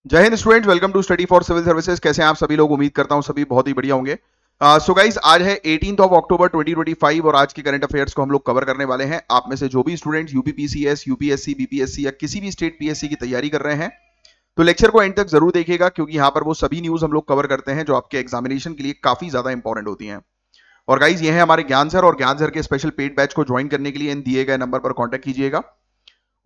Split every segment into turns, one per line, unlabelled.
जय Hind students, welcome to study for civil services. कैसे हैं आप सभी लोग? उम्मीद करता हूं सभी बहुत ही बढ़िया होंगे। सो गाइस, आज है 18 अक्टूबर 2025 और आज के करंट अफेयर्स को हम लोग कवर करने वाले हैं। आप में से जो भी स्टूडेंट्स यूपीपीसीएस, यूपीएससी, बीपीएससी या किसी भी स्टेट पीएससी की तैयारी कर रहे हैं तो लेक्चर को एंड तक जरूर देखिएगा, क्योंकि यहाँ पर वो सभी न्यूज हम लोग कवर करते हैं जो आपके एग्जामिनेशन के लिए काफी ज्यादा इंपॉर्टेंट होती हैं। और गाइज, ये है हमारे ज्ञान सर, और ज्ञान सर के स्पेशल पेड बैच को ज्वाइन करने के लिए इन दिए गए नंबर पर कॉन्टैक्ट कीजिएगा।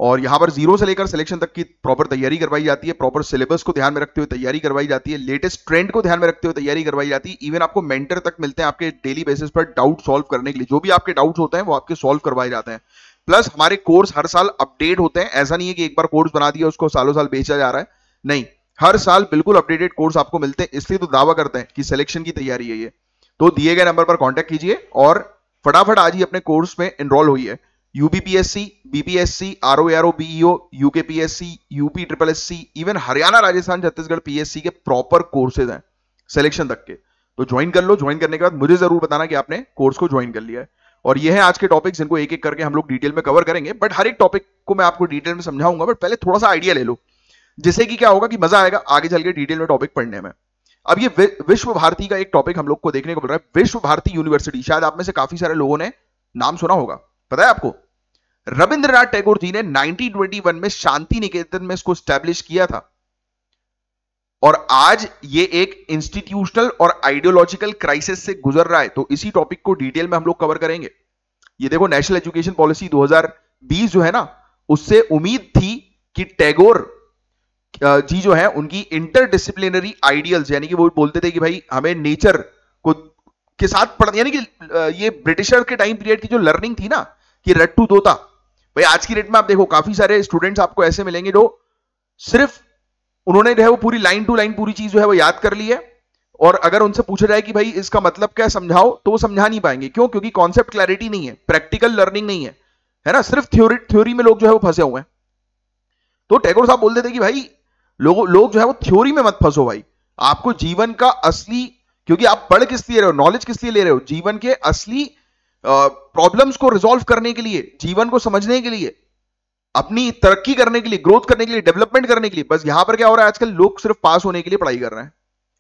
और यहां पर जीरो से लेकर सिलेक्शन तक की प्रॉपर तैयारी करवाई जाती है, प्रॉपर सिलेबस को ध्यान में रखते हुए तैयारी करवाई जाती है, लेटेस्ट ट्रेंड को ध्यान में रखते हुए तैयारी करवाई जाती है। इवन आपको मेंटर तक मिलते हैं आपके डेली बेसिस पर डाउट सॉल्व करने के लिए। जो भी आपके डाउट्स होते हैं वो आपके सॉल्व करवाए जाते हैं। प्लस हमारे कोर्स हर साल अपडेट होते हैं। ऐसा नहीं है कि एक बार कोर्स बना दिया उसको सालों साल बेचा जा रहा है, नहीं, हर साल बिल्कुल अपडेटेड कोर्स आपको मिलते हैं। इसलिए तो दावा करते हैं कि सिलेक्शन की तैयारी है ये। तो दिए गए नंबर पर कॉन्टैक्ट कीजिए और फटाफट आज ही अपने कोर्स में एनरोल होइए। UPPSC, BPSC, RO, BEO, UKPSC, UP triple SC, even Haryana, Rajasthan, Chhattisgarh PSC के प्रॉपर कोर्सेज हैं सिलेक्शन तक के। तो ज्वाइन कर लो। ज्वाइन करने के बाद मुझे जरूर बताना कि आपने कोर्स को ज्वाइन कर लिया है। और ये है आज के टॉपिक्स, जिनको एक एक करके हम लोग डिटेल में कवर करेंगे। बट हर एक टॉपिक को मैं आपको डिटेल में समझाऊंगा, बट पहले थोड़ा सा आइडिया ले लो, जिससे कि क्या होगा कि मजा आएगा आगे चल के डिटेल में टॉपिक पढ़ने में। अब ये विश्व भारती का एक टॉपिक हम लोग को देखने को मिल रहा है। विश्व भारती यूनिवर्सिटी, शायद आप में से काफी सारे लोगों ने नाम सुना होगा। पता है आपको, रविंद्रनाथ टैगोर जी ने 1921 में शांति निकेतन में इसको स्टैब्लिश किया था। और आज ये एक इंस्टीट्यूशनल और आइडियोलॉजिकल क्राइसिस से गुजर रहा है। तो इसी टॉपिक को डिटेल में हम लोग कवर करेंगे। ये देखो, नेशनल एजुकेशन पॉलिसी 2020 जो है ना, उससे उम्मीद थी कि टैगोर जी जो है उनकी इंटरडिसिप्लिनरी आइडियल्स, यानी कि वो बोलते थे कि भाई हमें नेचर को के साथ पढ़, यानी कि ये ब्रिटिशर के टाइम पीरियड की जो लर्निंग थी ना, कि रट्टू तोता। भाई आज की डेट में आप देखो काफी सारे स्टूडेंट्स आपको ऐसे मिलेंगे जो सिर्फ उन्होंने जो है वो पूरी लाइन टू लाइन पूरी चीज जो है वो याद कर ली है, और अगर उनसे पूछा जाए कि भाई इसका मतलब क्या समझाओ, तो वो समझा नहीं पाएंगे। क्यों? क्योंकि कॉन्सेप्ट क्लैरिटी नहीं है, प्रैक्टिकल लर्निंग नहीं है ना, सिर्फ थ्योरी में लोग जो है वो फंसे हुए हैं। तो टैगोर साहब बोलते थे कि भाई लोग जो है वो थ्योरी में मत फंसो भाई, आपको जीवन का असली, क्योंकि आप पढ़ किस लिए रहे हो, नॉलेज किस लिए ले रहे हो, जीवन के असली प्रॉब्लम्स को रिजॉल्व करने के लिए, जीवन को समझने के लिए, अपनी तरक्की करने के लिए, ग्रोथ करने के लिए, डेवलपमेंट करने के लिए। बस यहां पर क्या हो रहा है, आजकल लोग सिर्फ पास होने के लिए पढ़ाई कर रहे हैं।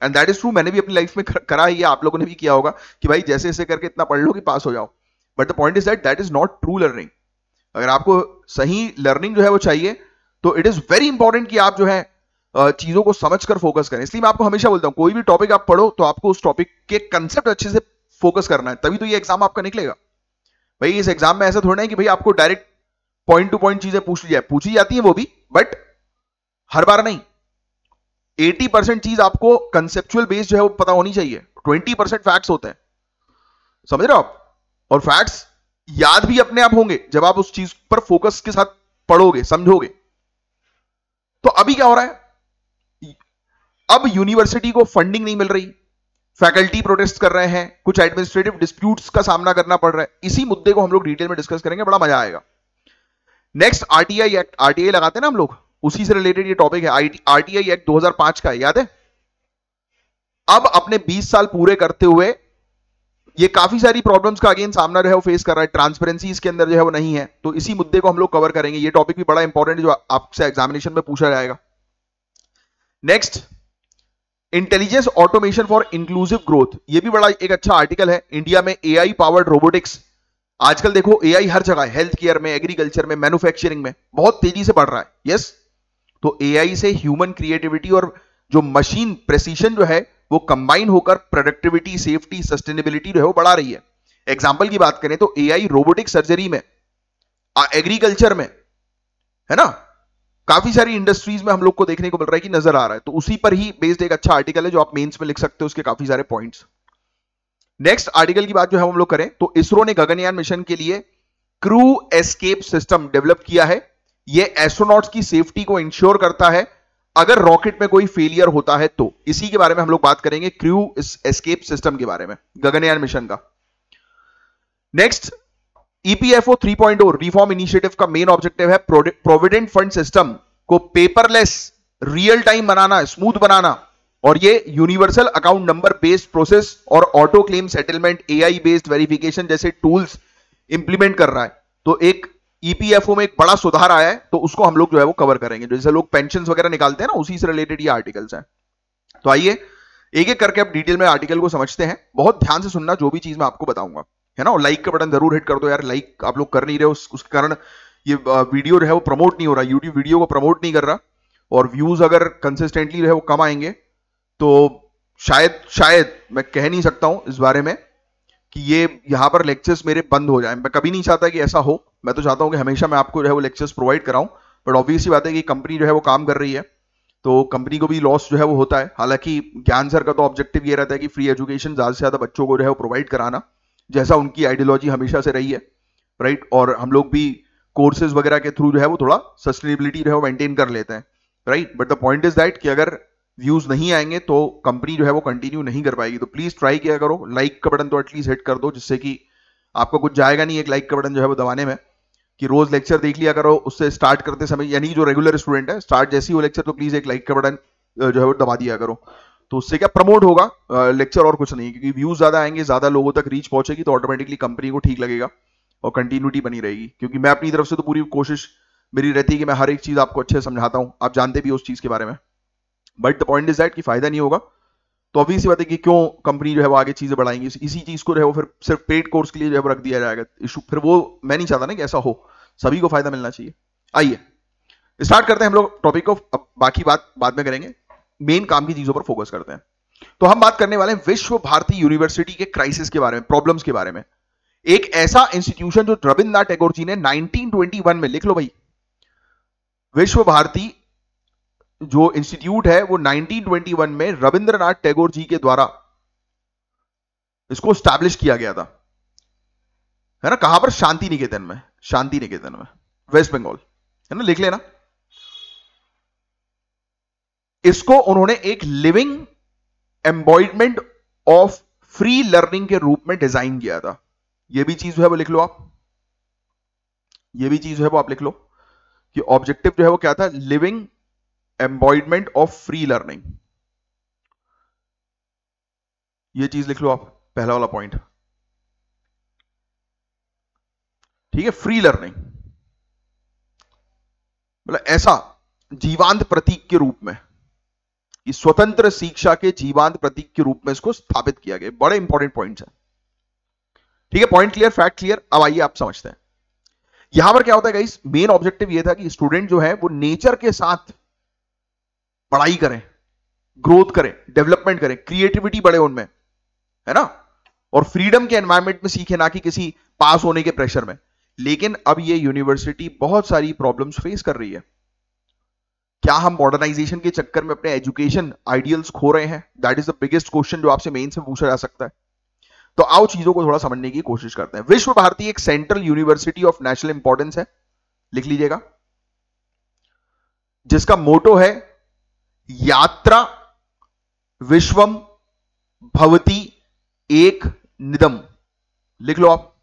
एंड दैट इज ट्रू, मैंने भी अपनी लाइफ में करा है, आप लोगों ने भी किया होगा कि भाई जैसे ऐसे करके इतना पढ़ लो कि पास हो जाओ। But the point is that is not true learning. अगर आपको सही लर्निंग जो है वो चाहिए, तो इट इज वेरी इंपॉर्टेंट कि आप जो है चीजों को समझकर फोकस करें। इसलिए मैं आपको हमेशा बोलता हूं, कोई भी टॉपिक आप पढ़ो तो आपको उस टॉपिक के कंसेप्ट अच्छे से फोकस करना है, तभी तो ये एग्जाम आपका निकलेगा। भाई इस एग्जाम में ऐसा थोड़ा है कि भाई आपको डायरेक्ट पॉइंट टू पॉइंट चीजें पूछी जाती है वो भी, बट हर बार नहीं। 80% चीज आपको कंसेप्चुअल बेस्ड जो है वो पता होनी चाहिए, 20% फैक्ट्स होते हैं, समझ रहे हो आप? और फैक्ट्स याद भी अपने आप होंगे जब आप उस चीज पर फोकस के साथ पढ़ोगे, समझोगे। तो अभी क्या हो रहा है, अब यूनिवर्सिटी को फंडिंग नहीं मिल रही, फैकल्टी प्रोटेस्ट कर रहे हैं, कुछ एडमिनिस्ट्रेटिव डिस्प्यूट्स का सामना करना पड़ रहा है। इसी मुद्दे को हम लोग डिटेल में डिस्कस करेंगे, बड़ा मजा आएगा। नेक्स्ट, आरटीआई एक्ट, आरटीआई लगाते हैं ना हम लोग, उसी से रिलेटेड ये टॉपिक है। आरटीआई एक्ट 2005 का है, याद है? अब अपने 20 साल पूरे करते हुए ये काफी सारी प्रॉब्लम्स का अगेन सामना जो है वो फेस कर रहा है। ट्रांसपेरेंसी इसके अंदर जो है वो नहीं है। तो इसी मुद्दे को हम लोग कवर करेंगे। ये टॉपिक भी बड़ा इंपॉर्टेंट है जो आपसे एग्जामिनेशन में पूछा जाएगा। Next, intelligence automation for inclusive growth, ये भी बड़ा एक अच्छा आर्टिकल है। इंडिया में एआई पावर्ड रोबोटिक्स, आजकल देखो एआई हर जगह है, हेल्थ केयर में, एग्रीकल्चर में, मैन्युफैक्चरिंग में बहुत तेजी से बढ़ रहा है। यस, तो एआई से ह्यूमन क्रिएटिविटी और जो मशीन प्रेसिशन जो है वो कंबाइन होकर प्रोडक्टिविटी, सेफ्टी, सस्टेनेबिलिटी जो है वो बढ़ा रही है। एग्जांपल की बात करें तो एआई रोबोटिक सर्जरी में, एग्रीकल्चर में, है ना, काफी सारी इंडस्ट्रीज में हम लोग को देखने को मिल रहा है कि नजर आ रहा है। तो उसी पर ही बेस्ड एक अच्छा आर्टिकल है जो आप मेंस में लिख सकते हो, उसके काफी सारे पॉइंट्स। नेक्स्ट आर्टिकल की बात जो है हम लोग करें तो इसरो ने गगनयान मिशन के लिए क्रू एस्केप सिस्टम डेवलप किया है। यह एस्ट्रोनॉट्स की सेफ्टी को इंश्योर करता है अगर रॉकेट में कोई फेलियर होता है तो। इसी के बारे में हम लोग बात करेंगे, क्रू एस्केप सिस्टम के बारे में, गगनयान मिशन का। नेक्स्ट, ईपीएफओ 3.0 रिफॉर्म इनिशिएटिव का मेन ऑब्जेक्टिव है प्रोविडेंट फंड सिस्टम को पेपरलेस, रियल टाइम बनाना, स्मूथ बनाना, और ये universal account number based process और auto claim settlement, AI based verification जैसे टूल्स इंप्लीमेंट कर रहा है। तो एक ईपीएफओ में एक बड़ा सुधार आया है, तो उसको हम लोग जो है वो कवर करेंगे। जैसे लोग पेंशन वगैरह निकालते हैं ना, उसी से रिलेटेड ये आर्टिकल्स हैं। तो आइए एक एक करके अब डिटेल में आर्टिकल को समझते हैं। बहुत ध्यान से सुनना जो भी चीज मैं आपको बताऊंगा, है ना। और लाइक का बटन जरूर हिट कर दो यार, लाइक आप लोग कर नहीं रहे हो, उसके कारण ये वीडियो जो है वो प्रमोट नहीं हो रहा, यूट्यूब वीडियो को प्रमोट नहीं कर रहा, और व्यूज अगर कंसिस्टेंटली जो है वो कम आएंगे तो शायद मैं कह नहीं सकता हूं इस बारे में कि ये यहां पर लेक्चर्स मेरे बंद हो जाए। मैं कभी नहीं चाहता कि ऐसा हो, मैं तो चाहता हूं कि हमेशा मैं आपको जो है वो लेक्चर्स प्रोवाइड कराऊं। बट ऑब्वियसली बात है कि कंपनी जो है वो काम कर रही है, तो कंपनी को भी लॉस जो है वो होता है। हालांकि ज्ञान सर का तो ऑब्जेक्टिव ये रहता है कि फ्री एजुकेशन ज्यादा से ज्यादा बच्चों को जो है वो प्रोवाइड कराना, जैसा उनकी आइडियोलॉजी हमेशा से रही है, राइट। और हम लोग भी कोर्सेज वगैरह के थ्रू जो है वो थोड़ा सस्टेनेबिलिटी जो है वो मेंटेन कर लेते हैं, right. But the point is that कि अगर व्यूज नहीं आएंगे तो कंपनी जो है वो कंटिन्यू नहीं कर पाएगी। तो प्लीज ट्राई किया करो, लाइक का बटन तो एटलीस्ट हिट कर दो, जिससे कि आपको कुछ जाएगा नहीं एक लाइक का बटन जो है वो दबाने में, कि रोज लेक्चर देख लिया करो। उससे स्टार्ट करते समय, यानी जो रेगुलर स्टूडेंट है, स्टार्ट जैसी हो लेक्चर तो प्लीज एक लाइक का बटन जो है वो दबा दिया करो। तो उससे क्या प्रमोट होगा लेक्चर, और कुछ नहीं, क्योंकि व्यूज ज्यादा आएंगे, ज्यादा लोगों तक रीच पहुंचेगी, तो ऑटोमेटिकली कंपनी को ठीक लगेगा और कंटिन्यूटी बनी रहेगी। क्योंकि मैं अपनी तरफ से तो पूरी कोशिश मेरी रहती है कि मैं हर एक चीज आपको अच्छे से समझाता हूं, आप जानते भी उस चीज के बारे में। But the point is that कि फायदा नहीं होगा, तो अभी सी बात है कि क्यों कंपनी जो है वो आगे चीजें बढ़ाएंगी, इसी चीज को जो है वो फिर सिर्फ पेड कोर्स के लिए जो है वो रख दिया जाएगा इशू। फिर वो मैं नहीं चाहता ना कि ऐसा हो, सभी को फायदा मिलना चाहिए। आइए स्टार्ट करते हैं हम लोग टॉपिक को, अब बाकी बात बाद में करेंगे, मेन काम की चीजों पर फोकस करते हैं। तो हम बात करने वाले हैं विश्व भारती यूनिवर्सिटी के क्राइसिस के बारे में, प्रॉब्लम्स के बारे में। एक ऐसा इंस्टीट्यूशन जो रविन्द्रनाथ टैगोर जी ने 1921 में, लिख लो भाई, विश्व भारती जो इंस्टीट्यूट है वो 1921 में रविंद्रनाथ टैगोर जी के द्वारा इसको स्टैब्लिश किया गया था, है ना। कहां पर? शांति निकेतन में, शांति निकेतन में, वेस्ट बंगाल, है ना, लिख लेना। इसको उन्होंने एक लिविंग एम्बॉडिमेंट ऑफ फ्री लर्निंग के रूप में डिजाइन किया था। यह भी चीज जो है वो लिख लो आप, यह भी चीज जो है वो आप लिख लो कि ऑब्जेक्टिव जो है वो क्या था, लिविंग एम्बॉडिमेंट ऑफ फ्री लर्निंग। ये चीज लिख लो आप, पहला वाला पॉइंट, ठीक है। फ्री लर्निंग मतलब ऐसा जीवांत प्रतीक के रूप में, कि स्वतंत्र शिक्षा के जीवांत प्रतीक के रूप में इसको स्थापित किया गया। बड़े इंपॉर्टेंट पॉइंट्स हैं, ठीक है। Point clear, fact clear. अब आइए आप समझते हैं यहां पर क्या होता है गाइस। मेन ऑब्जेक्टिव यह था कि स्टूडेंट जो है वो नेचर के साथ पढ़ाई करें, ग्रोथ करें, डेवलपमेंट करें, क्रिएटिविटी बढ़े उनमें, है ना, और फ्रीडम के एनवायरनमेंट में सीखे, ना कि किसी पास होने के प्रेशर में। लेकिन अब ये यूनिवर्सिटी बहुत सारी प्रॉब्लम्स फेस कर रही है। क्या हम मॉडर्नाइजेशन के चक्कर में अपने एजुकेशन आइडियल्स खो रहे हैं? That is the biggest question जो आपसे मेन से पूछा जा सकता है। तो आओ चीजों को थोड़ा समझने की कोशिश करते हैं। विश्व भारती एक central university of national importance है, लिख लीजिएगा, जिसका मोटो है यात्रा विश्वम भवति एक निदम। लिख लो आप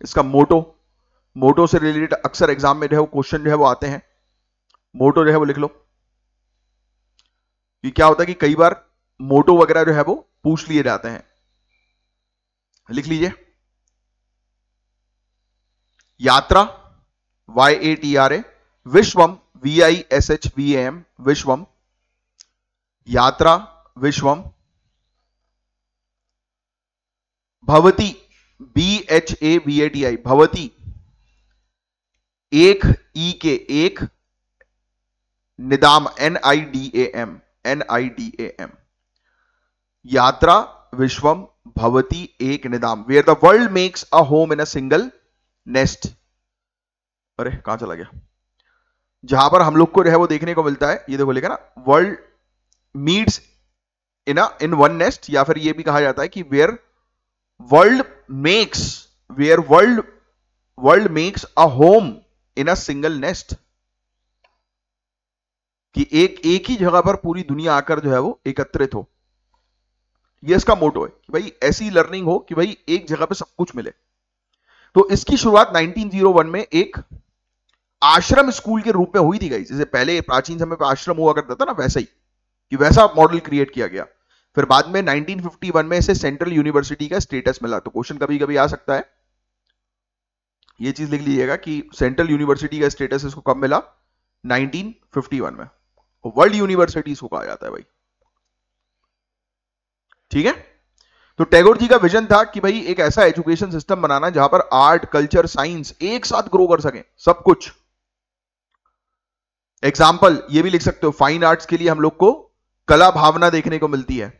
इसका मोटो से रिलेटेड अक्सर एग्जाम में जो है वो क्वेश्चन जो है वो आते हैं। मोटो जो है वो लिख लो, कि क्या होता है कि कई बार मोटो वगैरह जो है वो पूछ लिए जाते हैं। लिख लीजिए, यात्रा YATRA, विश्वम VISHVAM, विश्वम, यात्रा विश्वम, भवति BHAVATI, भवति, एक ई के एक, निदाम NIDAM, यात्रा विश्वम भवति एक निदाम, where the world makes a home in a single nest. अरे कहां चला गया? जहां पर हम लोग को जो है वो देखने को मिलता है, ये देखो लिखा ना, world meets in one nest, या फिर ये भी कहा जाता है कि where world makes a home in a single nest, कि एक ही जगह पर पूरी दुनिया आकर जो है वो एकत्रित हो। ये इसका मोटो है कि भाई ऐसी लर्निंग हो कि भाई एक जगह पे सब कुछ मिले। तो इसकी शुरुआत 1901 में एक आश्रम स्कूल के रूप में हुई थी गाइस। जैसे पहले प्राचीन समय पे आश्रम हुआ करता था ना, वैसा ही, कि वैसा मॉडल क्रिएट किया गया। फिर बाद में 1951 में इसे सेंट्रल यूनिवर्सिटी का स्टेटस मिला। तो क्वेश्चन कभी कभी आ सकता है ये चीज लिख लीजिएगा कि सेंट्रल यूनिवर्सिटी का स्टेटस इसको कब मिला, 1951 में। वर्ल्ड यूनिवर्सिटी इसको कहा जाता है भाई, ठीक है। तो टैगोर जी का विजन था कि भाई एक ऐसा एजुकेशन सिस्टम बनाना जहां पर आर्ट, कल्चर, साइंस एक साथ ग्रो कर सके, सब कुछ। एग्जाम्पल ये भी लिख सकते हो, फाइन आर्ट्स के लिए हम लोग को कला भावना देखने को मिलती है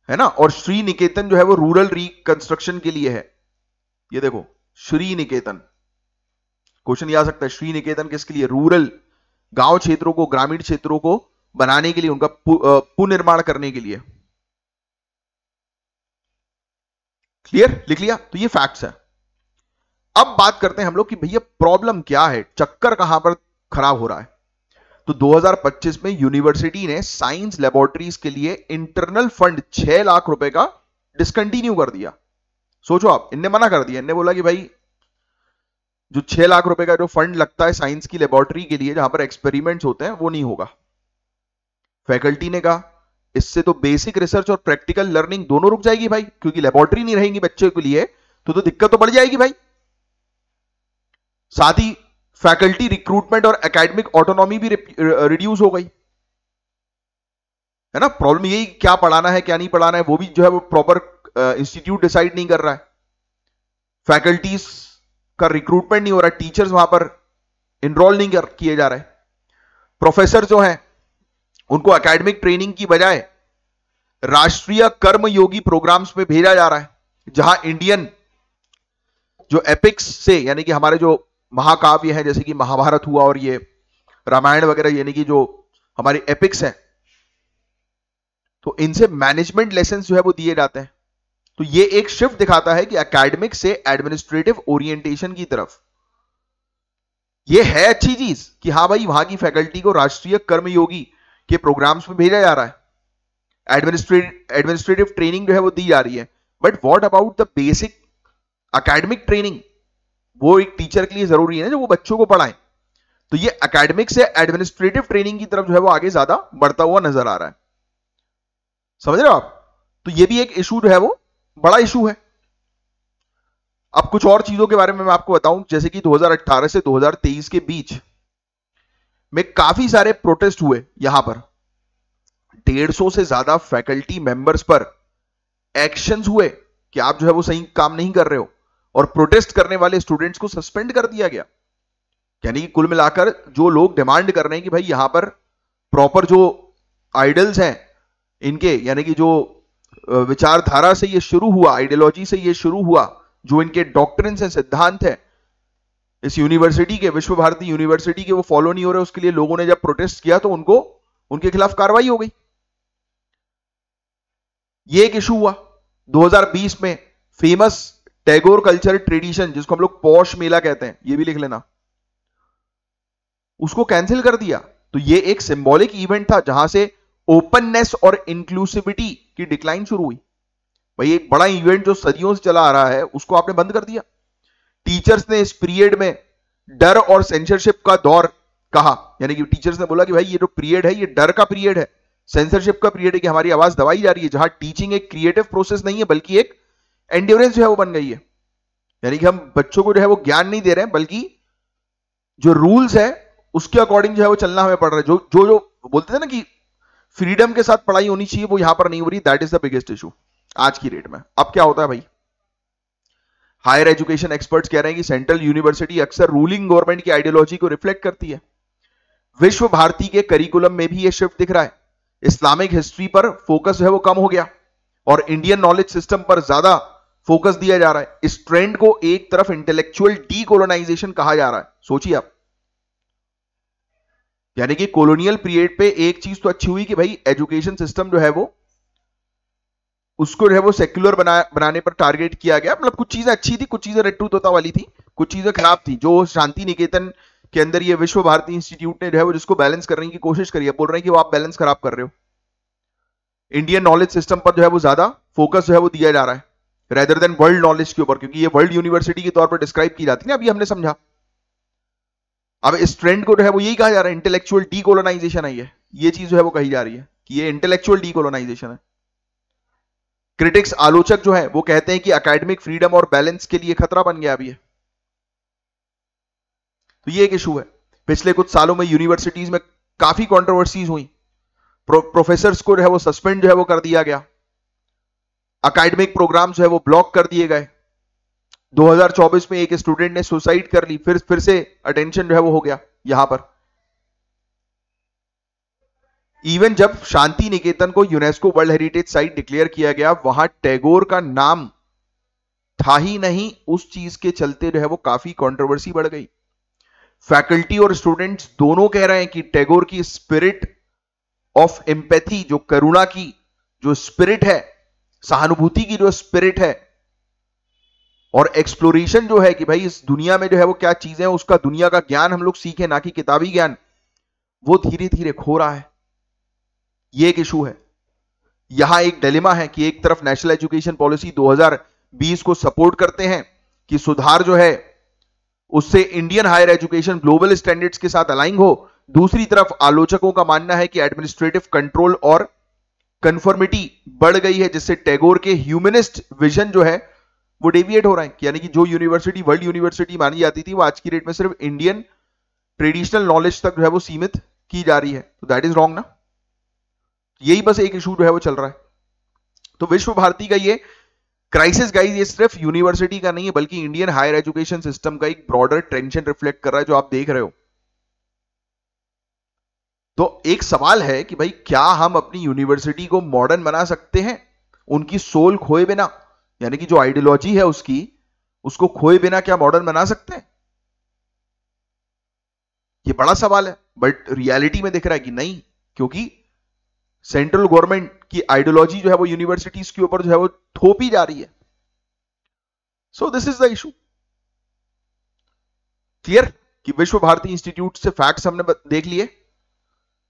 ना। और श्री निकेतन जो है वो रूरल रिकंस्ट्रक्शन के लिए है। ये देखो श्री निकेतन, क्वेश्चन ये आ सकता है, श्री निकेतन किसके लिए, रूरल गांव क्षेत्रों को, ग्रामीण क्षेत्रों को बनाने के लिए, उनका पुनर्निर्माण करने के लिए। क्लियर, लिख लिया। तो ये फैक्ट्स है। अब बात करते हैं हम लोग कि भैया प्रॉब्लम क्या है, चक्कर कहां पर खराब हो रहा है। तो 2025 में यूनिवर्सिटी ने साइंस लेबोरेटरीज के लिए इंटरनल फंड 6 लाख रुपए का डिसकंटिन्यू कर दिया। सोचो आप, इनने मना कर दिया, इनने बोला कि भाई जो 6 लाख रुपए का जो फंड लगता है साइंस की लेबोरेटरी के लिए जहां पर एक्सपेरिमेंट्स होते हैं, वो नहीं होगा। फैकल्टी ने कहा इससे तो बेसिक रिसर्च और प्रैक्टिकल लर्निंग दोनों रुक जाएगी भाई, क्योंकि लेबोरेटरी नहीं रहेंगी बच्चे के लिए तो दिक्कत तो बढ़ जाएगी भाई। साथ ही फैकल्टी रिक्रूटमेंट और एकेडमिक ऑटोनॉमी भी रिड्यूस हो गई, है ना। प्रॉब्लम यही, क्या पढ़ाना है क्या नहीं पढ़ाना है वो भी जो है वो प्रॉपर इंस्टीट्यूट डिसाइड नहीं कर रहा है। फैकल्टीज का रिक्रूटमेंट नहीं हो रहा है, टीचर्स वहां पर इनरोल नहीं किए जा रहे। प्रोफेसर जो हैं उनको एकेडमिक ट्रेनिंग की बजाय राष्ट्रीय कर्मयोगी प्रोग्राम्स में भेजा जा रहा है, जहां इंडियन जो एपिक्स से, यानी कि हमारे जो महाकाव्य हैं जैसे कि महाभारत हुआ और ये रामायण वगैरह, यानी कि जो हमारी एपिक्स हैं, तो इनसे मैनेजमेंट लेसन जो है वो दिए जाते हैं। तो ये एक शिफ्ट दिखाता है कि एकेडमिक से एडमिनिस्ट्रेटिव ओरिएंटेशन की तरफ। ये है अच्छी चीज कि हाँ भाई वहां की फैकल्टी को राष्ट्रीय कर्मयोगी के प्रोग्राम्स में भेजा जा रहा है, एडमिनिस्ट्रेटिव ट्रेनिंग जो है वो दी जा रही है। But what about the basic academic training, वो एक टीचर के लिए जरूरी है ना जो वो बच्चों को पढ़ाए। तो ये एकेडमिक से एडमिनिस्ट्रेटिव ट्रेनिंग की तरफ जो है वो आगे ज्यादा बढ़ता हुआ नजर आ रहा है, समझ रहे हो आप। तो ये भी एक इशू जो है वो बड़ा इशू है। अब कुछ और चीजों के बारे में मैं आपको बताऊं, जैसे कि 2018 से 2023 के बीच में काफी सारे प्रोटेस्ट हुए। यहां पर 150 से ज्यादा फैकल्टी मेंबर्स पर एक्शंस हुए कि आप जो है वो सही काम नहीं कर रहे हो, और प्रोटेस्ट करने वाले स्टूडेंट्स को सस्पेंड कर दिया गया। यानी कि कुल मिलाकर जो लोग डिमांड कर रहे हैं कि भाई यहां पर प्रॉपर जो आइडल्स हैं इनके, यानी कि जो विचारधारा से ये शुरू हुआ, आइडियोलॉजी से ये शुरू हुआ, जो इनके डॉक्ट्रिन्स हैं, सिद्धांत है इस यूनिवर्सिटी के, विश्व भारती यूनिवर्सिटी के, वो फॉलो नहीं हो रहे। उसके लिए लोगों ने जब प्रोटेस्ट किया तो उनको, उनके खिलाफ कार्रवाई हो गई। ये एक इशू हुआ। 2020 में फेमस टैगोर कल्चर ट्रेडिशन, जिसको हम लोग पौष मेला कहते हैं, ये भी लिख लेना, उसको कैंसिल कर दिया। तो ये एक सिंबॉलिक इवेंट था जहां से ओपननेस और इंक्लूसिविटी की डिक्लाइन शुरू हुई। भाई एक बड़ा इवेंट जो सदियों से चला आ रहा है उसको आपने बंद कर दिया। टीचर्स ने इस पीरियड में डर और सेंसरशिप का दौर कहा, यानी कि टीचर्स ने बोला कि भाई ये जो पीरियड है ये डर का पीरियड है, सेंसरशिप का पीरियड है, कि हमारी आवाज दबाई जा रही है। जहां टीचिंग एक क्रिएटिव प्रोसेस नहीं है बल्कि एक एंड्योरेंस जो है वो बन गई है। यानी कि हम बच्चों को जो है वो ज्ञान नहीं दे रहे हैं, बल्कि जो रूल्स है उसके अकॉर्डिंग जो है वो चलना हमें पड़ रहा है। जो जो जो बोलते थे ना कि फ्रीडम के साथ पढ़ाई होनी चाहिए, वो यहां पर नहीं हो रही। That is the biggest issue आज की डेट में। अब क्या होता है भाई, हायर एजुकेशन एक्सपर्ट्स कह रहे हैं कि सेंट्रल यूनिवर्सिटी अक्सर रूलिंग गवर्नमेंट की आइडियोलॉजी को रिफ्लेक्ट करती है। विश्व भारती के करिकुलम में भी यह शिफ्ट दिख रहा है। इस्लामिक हिस्ट्री पर फोकस जो है वो कम हो गया और इंडियन नॉलेज सिस्टम पर ज्यादा फोकस दिया जा रहा है। इस ट्रेंड को एक तरफ इंटेलेक्चुअल डीकोलोनाइजेशन कहा जा रहा है। सोचिए आप, यानी कि कॉलोनियल पीरियड पे एक चीज तो अच्छी हुई कि भाई एजुकेशन सिस्टम जो है वो, उसको जो है वो सेक्युलर बनाने पर टारगेट किया गया। मतलब कुछ चीजें अच्छी थी, कुछ चीजें रट्टू तोता वाली थी, कुछ चीजें खराब थी। जो शांति निकेतन के अंदर ये विश्व भारती इंस्टीट्यूट ने जो है वो जिसको बैलेंस करने की कोशिश करी है, बोल रहे हैं कि वो आप बैलेंस खराब कर रहे हो। इंडियन नॉलेज सिस्टम पर जो है वो ज्यादा फोकस जो है वो दिया जा रहा है रेदर देन वर्ल्ड नॉलेज के ऊपर, क्योंकि ये वर्ल्ड यूनिवर्सिटी के तौर पर डिस्क्राइब की जाती है ना, अभी हमने समझा। अब इस ट्रेंड को जो है वो यही कहा जा रहा है, इंटेलेक्चुअल डीकोलोनाइजेशन है। ये चीज जो है वो कही जा रही है कि ये इंटेलेक्चुअल डीकोलोनाइजेशन है। क्रिटिक्स, आलोचक जो है वो कहते हैं कि एकेडमिक फ्रीडम और बैलेंस के लिए खतरा बन गया अभी है। तो ये एक इशू है। पिछले कुछ सालों में यूनिवर्सिटीज में काफी कंट्रोवर्सीज हुई, प्रोफेसर्स को जो है वो सस्पेंड जो है वो कर दिया गया, एकेडमिक प्रोग्राम जो है वो ब्लॉक कर दिए गए। 2024 में एक स्टूडेंट ने सुसाइड कर ली, फिर से अटेंशन जो है वो हो गया यहां पर। इवन जब शांति निकेतन को UNESCO world heritage site declare किया गया, वहां टैगोर का नाम था ही नहीं, उस चीज के चलते जो है वो काफी कंट्रोवर्सी बढ़ गई। फैकल्टी और स्टूडेंट्स दोनों कह रहे हैं कि टैगोर की स्पिरिट ऑफ एम्पैथी, जो करुणा की जो स्पिरिट है, सहानुभूति की जो स्पिरिट है, और एक्सप्लोरेशन जो है कि भाई इस दुनिया में जो है वो क्या चीजें हैं, उसका दुनिया का ज्ञान हम लोग सीखें, ना कि किताबी ज्ञान, वो धीरे धीरे खो रहा है। ये एक इशू है। यहां एक डिलेमा है कि एक तरफ नेशनल एजुकेशन पॉलिसी 2020 को सपोर्ट करते हैं कि सुधार जो है उससे Indian higher education global standards के साथ अलाइन हो, दूसरी तरफ आलोचकों का मानना है कि एडमिनिस्ट्रेटिव कंट्रोल और कंफर्मिटी बढ़ गई है, जिससे टैगोर के ह्यूमनिस्ट विजन जो है वो डेविएट हो रहा है। यानी कि जो यूनिवर्सिटी वर्ल्ड यूनिवर्सिटी मानी जाती थी, वो आज की डेट में सिर्फ इंडियन ट्रेडिशनल नॉलेज तक जो है वो सीमित की जा रही है। तो दैट इज रॉन्ग ना। यही बस एक इशू जो है वो चल रहा है। तो विश्व भारती का ये क्राइसिस गाइस, ये सिर्फ यूनिवर्सिटी का नहीं है, बल्कि इंडियन हायर एजुकेशन सिस्टम का एक ब्रॉडर टेंशन रिफ्लेक्ट कर रहा है, जो आप देख रहे हो। तो एक सवाल है कि भाई क्या हम अपनी यूनिवर्सिटी को मॉडर्न बना सकते हैं, उनकी सोल खोए बिना, यानी कि जो आइडियोलॉजी है उसकी, उसको खोए बिना क्या मॉडर्न बना सकते हैं? ये बड़ा सवाल है। बट रियलिटी में दिख रहा है कि नहीं, क्योंकि सेंट्रल गवर्नमेंट की आइडियोलॉजी जो है वो यूनिवर्सिटीज के ऊपर जो है वो थोपी जा रही है। So this is the issue. Clear कि विश्व भारती इंस्टीट्यूट से फैक्ट्स हमने देख लिए,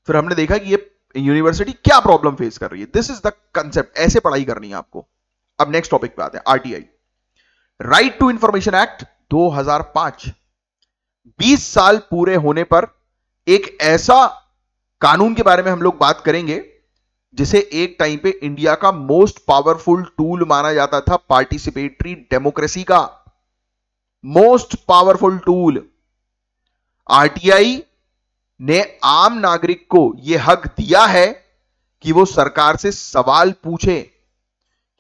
फिर हमने देखा कि ये यूनिवर्सिटी क्या प्रॉब्लम फेस कर रही है। दिस इज द कंसेप्ट, ऐसे पढ़ाई करनी है आपको। अब नेक्स्ट टॉपिक पे आते हैं, RTI, right to information act 2005। 20 साल पूरे होने पर एक ऐसा कानून के बारे में हम लोग बात करेंगे जिसे एक टाइम पे इंडिया का मोस्ट पावरफुल टूल माना जाता था पार्टिसिपेटरी डेमोक्रेसी का। Most powerful tool. आरटीआई ने आम नागरिक को यह हक दिया है कि वो सरकार से सवाल पूछे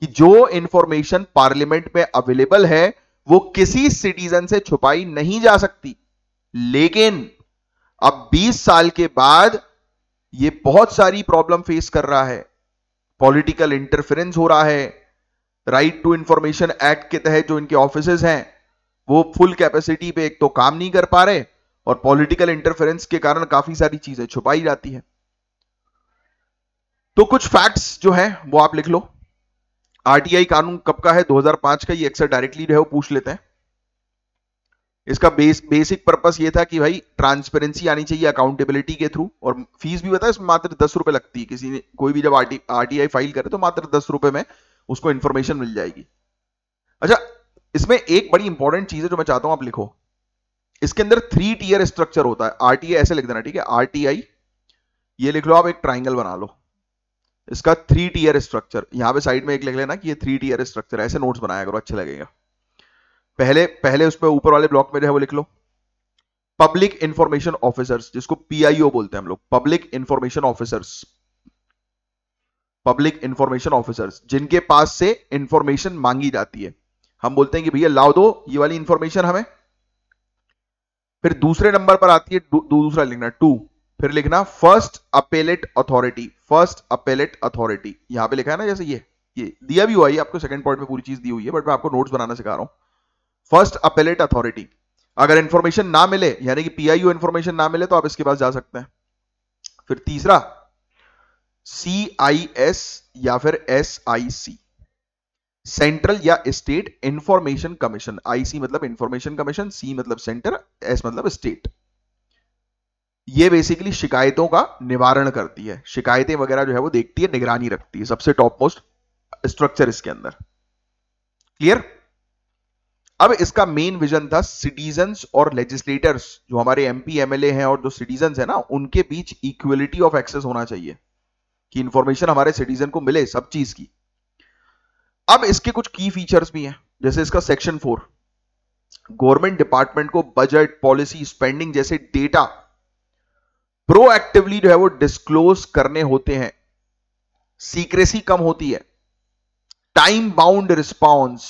कि जो इंफॉर्मेशन पार्लियामेंट में अवेलेबल है वो किसी सिटीजन से छुपाई नहीं जा सकती। लेकिन अब 20 साल के बाद ये बहुत सारी प्रॉब्लम फेस कर रहा है। पॉलिटिकल इंटरफेरेंस हो रहा है। राइट टू इंफॉर्मेशन एक्ट के तहत जो इनके ऑफिसेज हैं वो फुल कैपेसिटी पे एक तो काम नहीं कर पा रहे, और पॉलिटिकल इंटरफेरेंस के कारण काफी सारी चीजें छुपाई जाती है। तो कुछ फैक्ट्स जो है वो आप लिख लो। आरटीआई कानून कब का है? 2005 का। ये अक्सर डायरेक्टली जो है वो पूछ लेते हैं। इसका बेसिक पर्पस ये था कि भाई ट्रांसपेरेंसी आनी चाहिए अकाउंटेबिलिटी के थ्रू, और फीस भी बताया इसमें मात्र 10 रुपए लगती है। किसी ने कोई भी जब आरटीआई फाइल करे तो मात्र 10 रुपए में उसको इंफॉर्मेशन मिल जाएगी। अच्छा, इसमें एक बड़ी इंपॉर्टेंट चीज है जो मैं चाहता हूं आप लिखो। इसके अंदर 3 टियर स्ट्रक्चर होता है। आरटीआई ऐसे लिख देना, ठीक है? आरटीआई ये लिख लो आप, एक ट्राइंगल बना लो। इसका 3 टियर स्ट्रक्चर, यहां पे साइड में एक लिख लेना कि ये 3 टियर स्ट्रक्चर। ऐसे नोट्स बनाया करो, अच्छे लगेगा। पहले उस पर ऊपर वाले ब्लॉक में जो है वो लिख लो पब्लिक इंफॉर्मेशन ऑफिसर्स, जिसको पीआईओ बोलते हैं हम लोग, public information officers. Public information officers जिनके पास से इंफॉर्मेशन मांगी जाती है, हम बोलते हैं कि भैया लाओ दो ये वाली इंफॉर्मेशन हमें। फिर दूसरे नंबर पर आती है दूसरा लिखना 2, फिर लिखना first appellate authority. First appellate authority यहां पे लिखा है ना, जैसे ये दिया भी हुआ है आपको, सेकंड पॉइंट में पूरी चीज दी हुई है, बट मैं आपको नोट्स बनाना सिखा रहा हूं। फर्स्ट अपेलेट अथॉरिटी, अगर इंफॉर्मेशन ना मिले, यानी कि पीआईओ इंफॉर्मेशन ना मिले, तो आप इसके पास जा सकते हैं। फिर तीसरा सीआईएस या फिर एसआईसी, सेंट्रल या स्टेट इंफॉर्मेशन कमीशन। आईसी मतलब इंफॉर्मेशन कमीशन, सी मतलब सेंटर, एस मतलब स्टेट। ये बेसिकली शिकायतों का निवारण करती है, शिकायतें वगैरह जो है वो देखती है, निगरानी रखती है। सबसे टॉप मोस्ट स्ट्रक्चर इसके अंदर। क्लियर? अब इसका मेन विजन था सिटीजन्स और लेजिस्लेटर्स, जो हमारे एमपी एमएलए हैं और जो सिटीजन्स हैं ना, उनके बीच इक्वलिटी ऑफ एक्सेस होना चाहिए, कि इंफॉर्मेशन हमारे सिटीजन को मिले सब चीज की। अब इसके कुछ की फीचर्स भी हैं, जैसे इसका सेक्शन 4, गवर्नमेंट डिपार्टमेंट को बजट, पॉलिसी, स्पेंडिंग जैसे डेटा प्रोएक्टिवली जो है वो डिस्क्लोज करने होते हैं। सीक्रेसी कम होती है। टाइम बाउंड रिस्पॉन्स,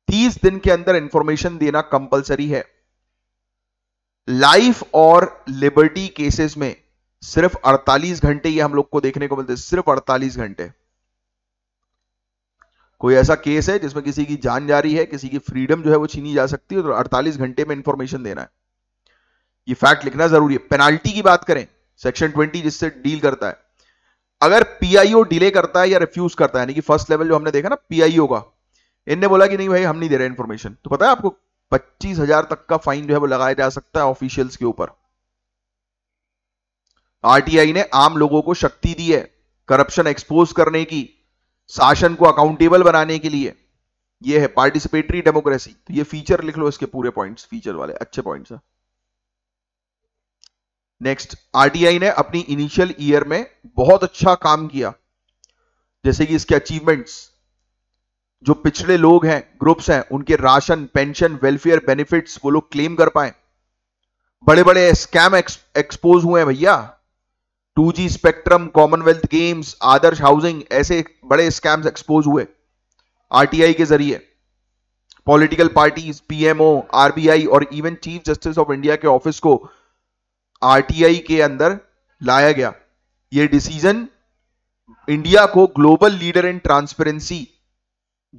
30 दिन के अंदर इंफॉर्मेशन देना कंपलसरी है। लाइफ और लिबर्टी केसेस में सिर्फ 48 घंटे ये हम लोग को देखने को मिलते हैं, सिर्फ 48 घंटे। कोई ऐसा केस है जिसमें किसी की जान जा रही है, किसी की फ्रीडम जो है वो छीनी जा सकती है, तो 48 घंटे में इंफॉर्मेशन देना है। ये फैक्ट लिखना जरूरी है। पेनाल्टी की बात करें, सेक्शन 20 जिससे डील करता है, अगर पीआईओ डिले करता है या रिफ्यूज करता है, यानी कि फर्स्ट लेवल जो हमने देखा ना पीआईओ का, इनने बोला कि नहीं भाई हम नहीं दे रहे इंफॉर्मेशन, तो पता है आपको 25,000 तक का फाइन जो है वो लगाया जा सकता है ऑफिशियल्स के ऊपर। आरटीआई ने आम लोगों को शक्ति दी है करप्शन एक्सपोज करने की, शासन को अकाउंटेबल बनाने के लिए। ये है पार्टिसिपेटरी डेमोक्रेसी। तो ये फीचर लिख लो, इसके पूरे पॉइंट्स, फीचर वाले अच्छे पॉइंट्स है। नेक्स्ट, आरटीआई ने अपनी इनिशियल ईयर में बहुत अच्छा काम किया, जैसे कि इसके अचीवमेंट्स, जो पिछड़े लोग हैं, ग्रुप्स हैं, उनके राशन, पेंशन, वेलफेयर बेनिफिट्स वो लोग क्लेम कर पाए। बड़े बड़े स्कैम एक्सपोज हुए हैं भैया, 2G स्पेक्ट्रम, कॉमनवेल्थ गेम्स, आदर्श हाउसिंग, ऐसे बड़े स्कैम्स एक्सपोज हुए आरटीआई के जरिए। पॉलिटिकल पार्टीज, पीएमओ, आरबीआई और even chief justice of India के ऑफिस को आरटीआई के अंदर लाया गया। यह डिसीजन इंडिया को global leader in transparency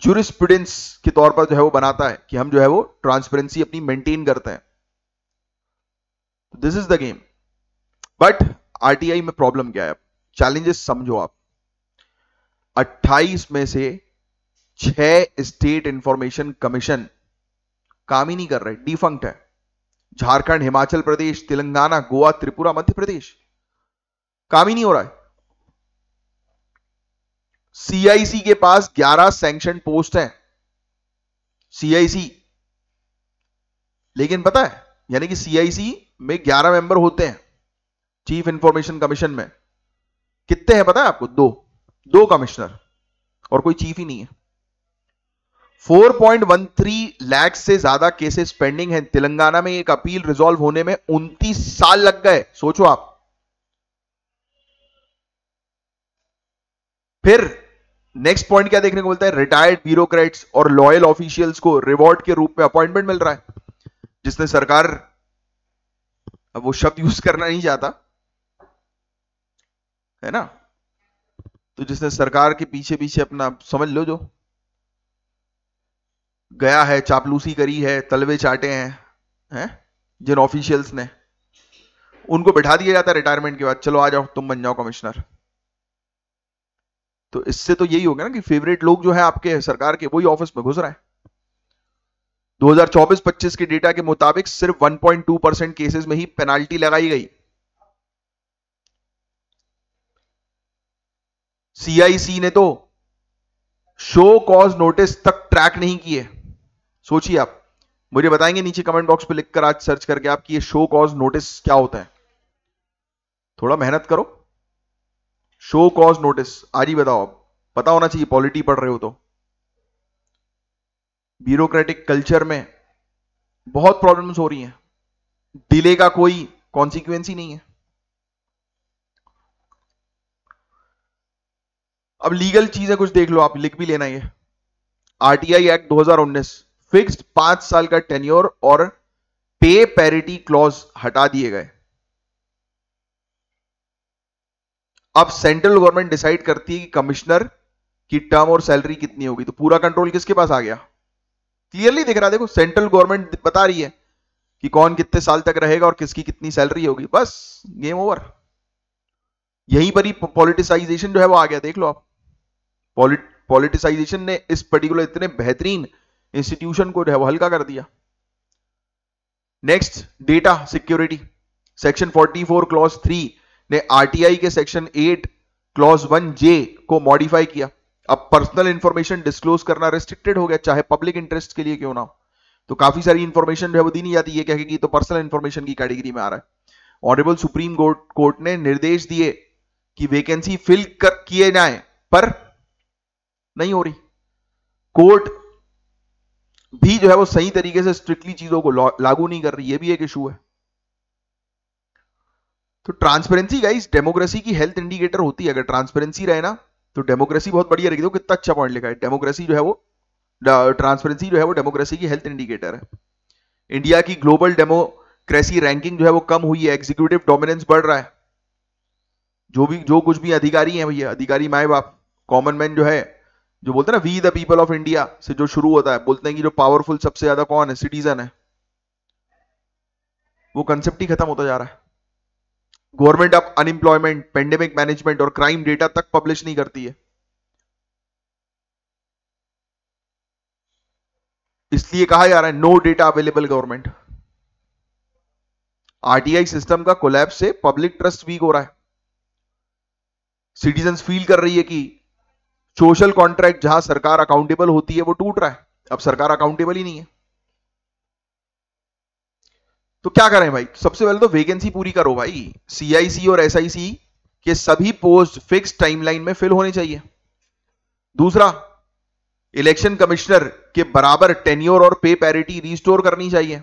jurisprudence के तौर पर जो है वो बनाता है कि हम जो है वो ट्रांसपेरेंसी अपनी मेंटेन करते हैं। This is the game. But RTI में प्रॉब्लम क्या है, चैलेंजेस समझो आप। 28 में से 6 स्टेट इंफॉर्मेशन कमीशन काम ही नहीं कर रहे, डिफंक्ट है। झारखंड, हिमाचल प्रदेश, तेलंगाना, गोवा, त्रिपुरा, मध्य प्रदेश, काम ही नहीं हो रहा है। सीआईसी के पास 11 सैंक्शन पोस्ट हैं, सीआईसी, लेकिन पता है, यानी कि सीआईसी में 11 मेंबर होते हैं, चीफ इंफॉर्मेशन कमीशन में कितने हैं पता है आपको? दो कमिश्नर और कोई चीफ ही नहीं है। 4.13 लाख से ज्यादा केसेस पेंडिंग हैं। तेलंगाना में एक अपील रिजॉल्व होने में 29 साल लग गए, सोचो आप। फिर नेक्स्ट पॉइंट क्या देखने को मिलता है, रिटायर्ड ब्यूरोक्रेट्स और लॉयल ऑफिशियल्स को रिवॉर्ड के रूप में अपॉइंटमेंट मिल रहा है। जिसने सरकार, अब वो शब्द यूज करना नहीं चाहता है ना, तो जिसने सरकार के पीछे पीछे अपना, समझ लो, जो गया है, चापलूसी करी है, तलवे चाटे हैं जिन ऑफिशियल्स ने, उनको बैठा दिया जाता है रिटायरमेंट के बाद, चलो आ जाओ तुम बन जाओ कमिश्नर। तो इससे तो यही होगा ना कि फेवरेट लोग जो है आपके सरकार के, वही ऑफिस में घुस रहा है। 2024-25 के डेटा के मुताबिक सिर्फ 1.2% केसेस में ही पेनाल्टी लगाई गई। सीआईसी ने तो शो कॉज नोटिस तक ट्रैक नहीं किए। सोचिए आप, मुझे बताएंगे नीचे कमेंट बॉक्स पे लिखकर आज सर्च करके आप कि ये शो कॉज नोटिस क्या होता है। थोड़ा मेहनत करो, शो कॉज नोटिस आज ही बताओ। आप पता होना चाहिए, पॉलिटी पढ़ रहे हो तो। ब्यूरोक्रेटिक कल्चर में बहुत प्रॉब्लम्स हो रही हैं, डिले का कोई कॉन्सिक्वेंस ही नहीं है। अब लीगल चीजें कुछ देख लो, आप लिख भी लेना। ये आरटीआई एक्ट 2019 फिक्स्ड 5 साल का टेन्योर और पे पैरिटी क्लॉज हटा दिए गए। अब सेंट्रल गवर्नमेंट डिसाइड करती है कि कमिश्नर की टर्म और सैलरी कितनी होगी, तो पूरा कंट्रोल किसके पास आ गया? क्लियरली दिख रहा है, देखो सेंट्रल गवर्नमेंट बता रही है कि कौन कितने साल तक रहेगा और किसकी कितनी सैलरी होगी, बस गेम ओवर। यहीं पर ही पॉलिटिसाइजेशन जो है वो आ गया, देख लो आप। पॉलिटिसाइजेशन ने इस पर्टिकुलर इतने बेहतरीन इंस्टीट्यूशन को जो है वो हल्का कर दिया। Next, data security. Section 44 clause 3 ने आरटीआई के सेक्शन 8 क्लॉज 1J को मॉडिफाई किया। अब पर्सनल इंफॉर्मेशन डिस्क्लोज करना रिस्ट्रिक्टेड हो गया, चाहे पब्लिक इंटरेस्ट के लिए क्यों ना हो। तो काफी सारी इंफॉर्मेशन जो है वो दी नहीं जाती, ये कहेगी तो पर्सनल इंफॉर्मेशन की कैटेगरी में आ रहा है। ऑनरेबल सुप्रीम कोर्ट ने निर्देश दिए कि वैकेंसी फिल किए जाएं, पर नहीं हो रही। कोर्ट भी जो है वो सही तरीके से स्ट्रिक्टली चीजों को लागू नहीं कर रही, ये भी एक इशू है। तो ट्रांसपेरेंसी गाइस डेमोक्रेसी की हेल्थ इंडिकेटर होती है। अगर ट्रांसपेरेंसी रहे ना तो डेमोक्रेसी बहुत बढ़िया रहेगी। देखो कितना अच्छा पॉइंट लिखा है, डेमोक्रेसी जो है वो, ट्रांसपेरेंसी जो है वो डेमोक्रेसी की हेल्थ इंडिकेटर है। इंडिया की ग्लोबल डेमोक्रेसी रैंकिंग जो है वो कम हुई है, एग्जीक्यूटिव डोमिनेंस बढ़ रहा है। जो कुछ भी अधिकारी हैं भैया, अधिकारी माए बाप, कॉमन मैन जो है, जो बोलते हैं ना we the people of India से जो शुरू होता है, बोलते हैं कि जो पावरफुल सबसे ज्यादा कौन है, सिटीजन है। वो कंसेप्ट ही खत्म होता जा रहा है। गवर्नमेंट अब अनएम्प्लॉयमेंट, पेंडेमिक मैनेजमेंट और क्राइम डेटा तक पब्लिश नहीं करती है, इसलिए कहा जा रहा है no data available government. RTI system का कोलैप्स से पब्लिक ट्रस्ट वीक हो रहा है। सिटीजन फील कर रही है कि सोशल कॉन्ट्रैक्ट जहां सरकार अकाउंटेबल होती है वो टूट रहा है, अब सरकार अकाउंटेबल ही नहीं है। तो क्या करें भाई, सबसे पहले तो वैकेंसी पूरी करो भाई। सीआईसी और एसआईसी के सभी पोस्ट फिक्स टाइमलाइन में फिल होने चाहिए। दूसरा, इलेक्शन कमिश्नर के बराबर टेन्योर और पे पैरिटी रिस्टोर करनी चाहिए।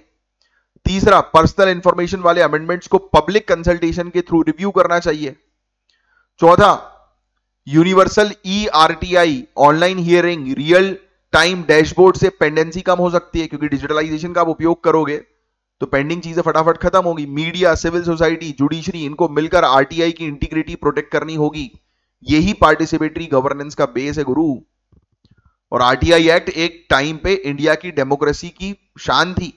तीसरा, पर्सनल इंफॉर्मेशन वाले अमेंडमेंट्स को पब्लिक कंसल्टेशन के थ्रू रिव्यू करना चाहिए। चौथा, universal ERTI online hearing real time dashboard से पेंडेंसी कम हो सकती है, क्योंकि डिजिटलाइजेशन का आप उपयोग करोगे तो पेंडिंग चीजें फटाफट खत्म होगी। मीडिया, सिविल सोसाइटी, जुडिशरी, इनको मिलकर आरटीआई की इंटीग्रिटी प्रोटेक्ट करनी होगी। यही पार्टिसिपेटरी गवर्नेंस का बेस है गुरु। और आरटीआई एक्ट एक टाइम पे इंडिया की डेमोक्रेसी की शान थी,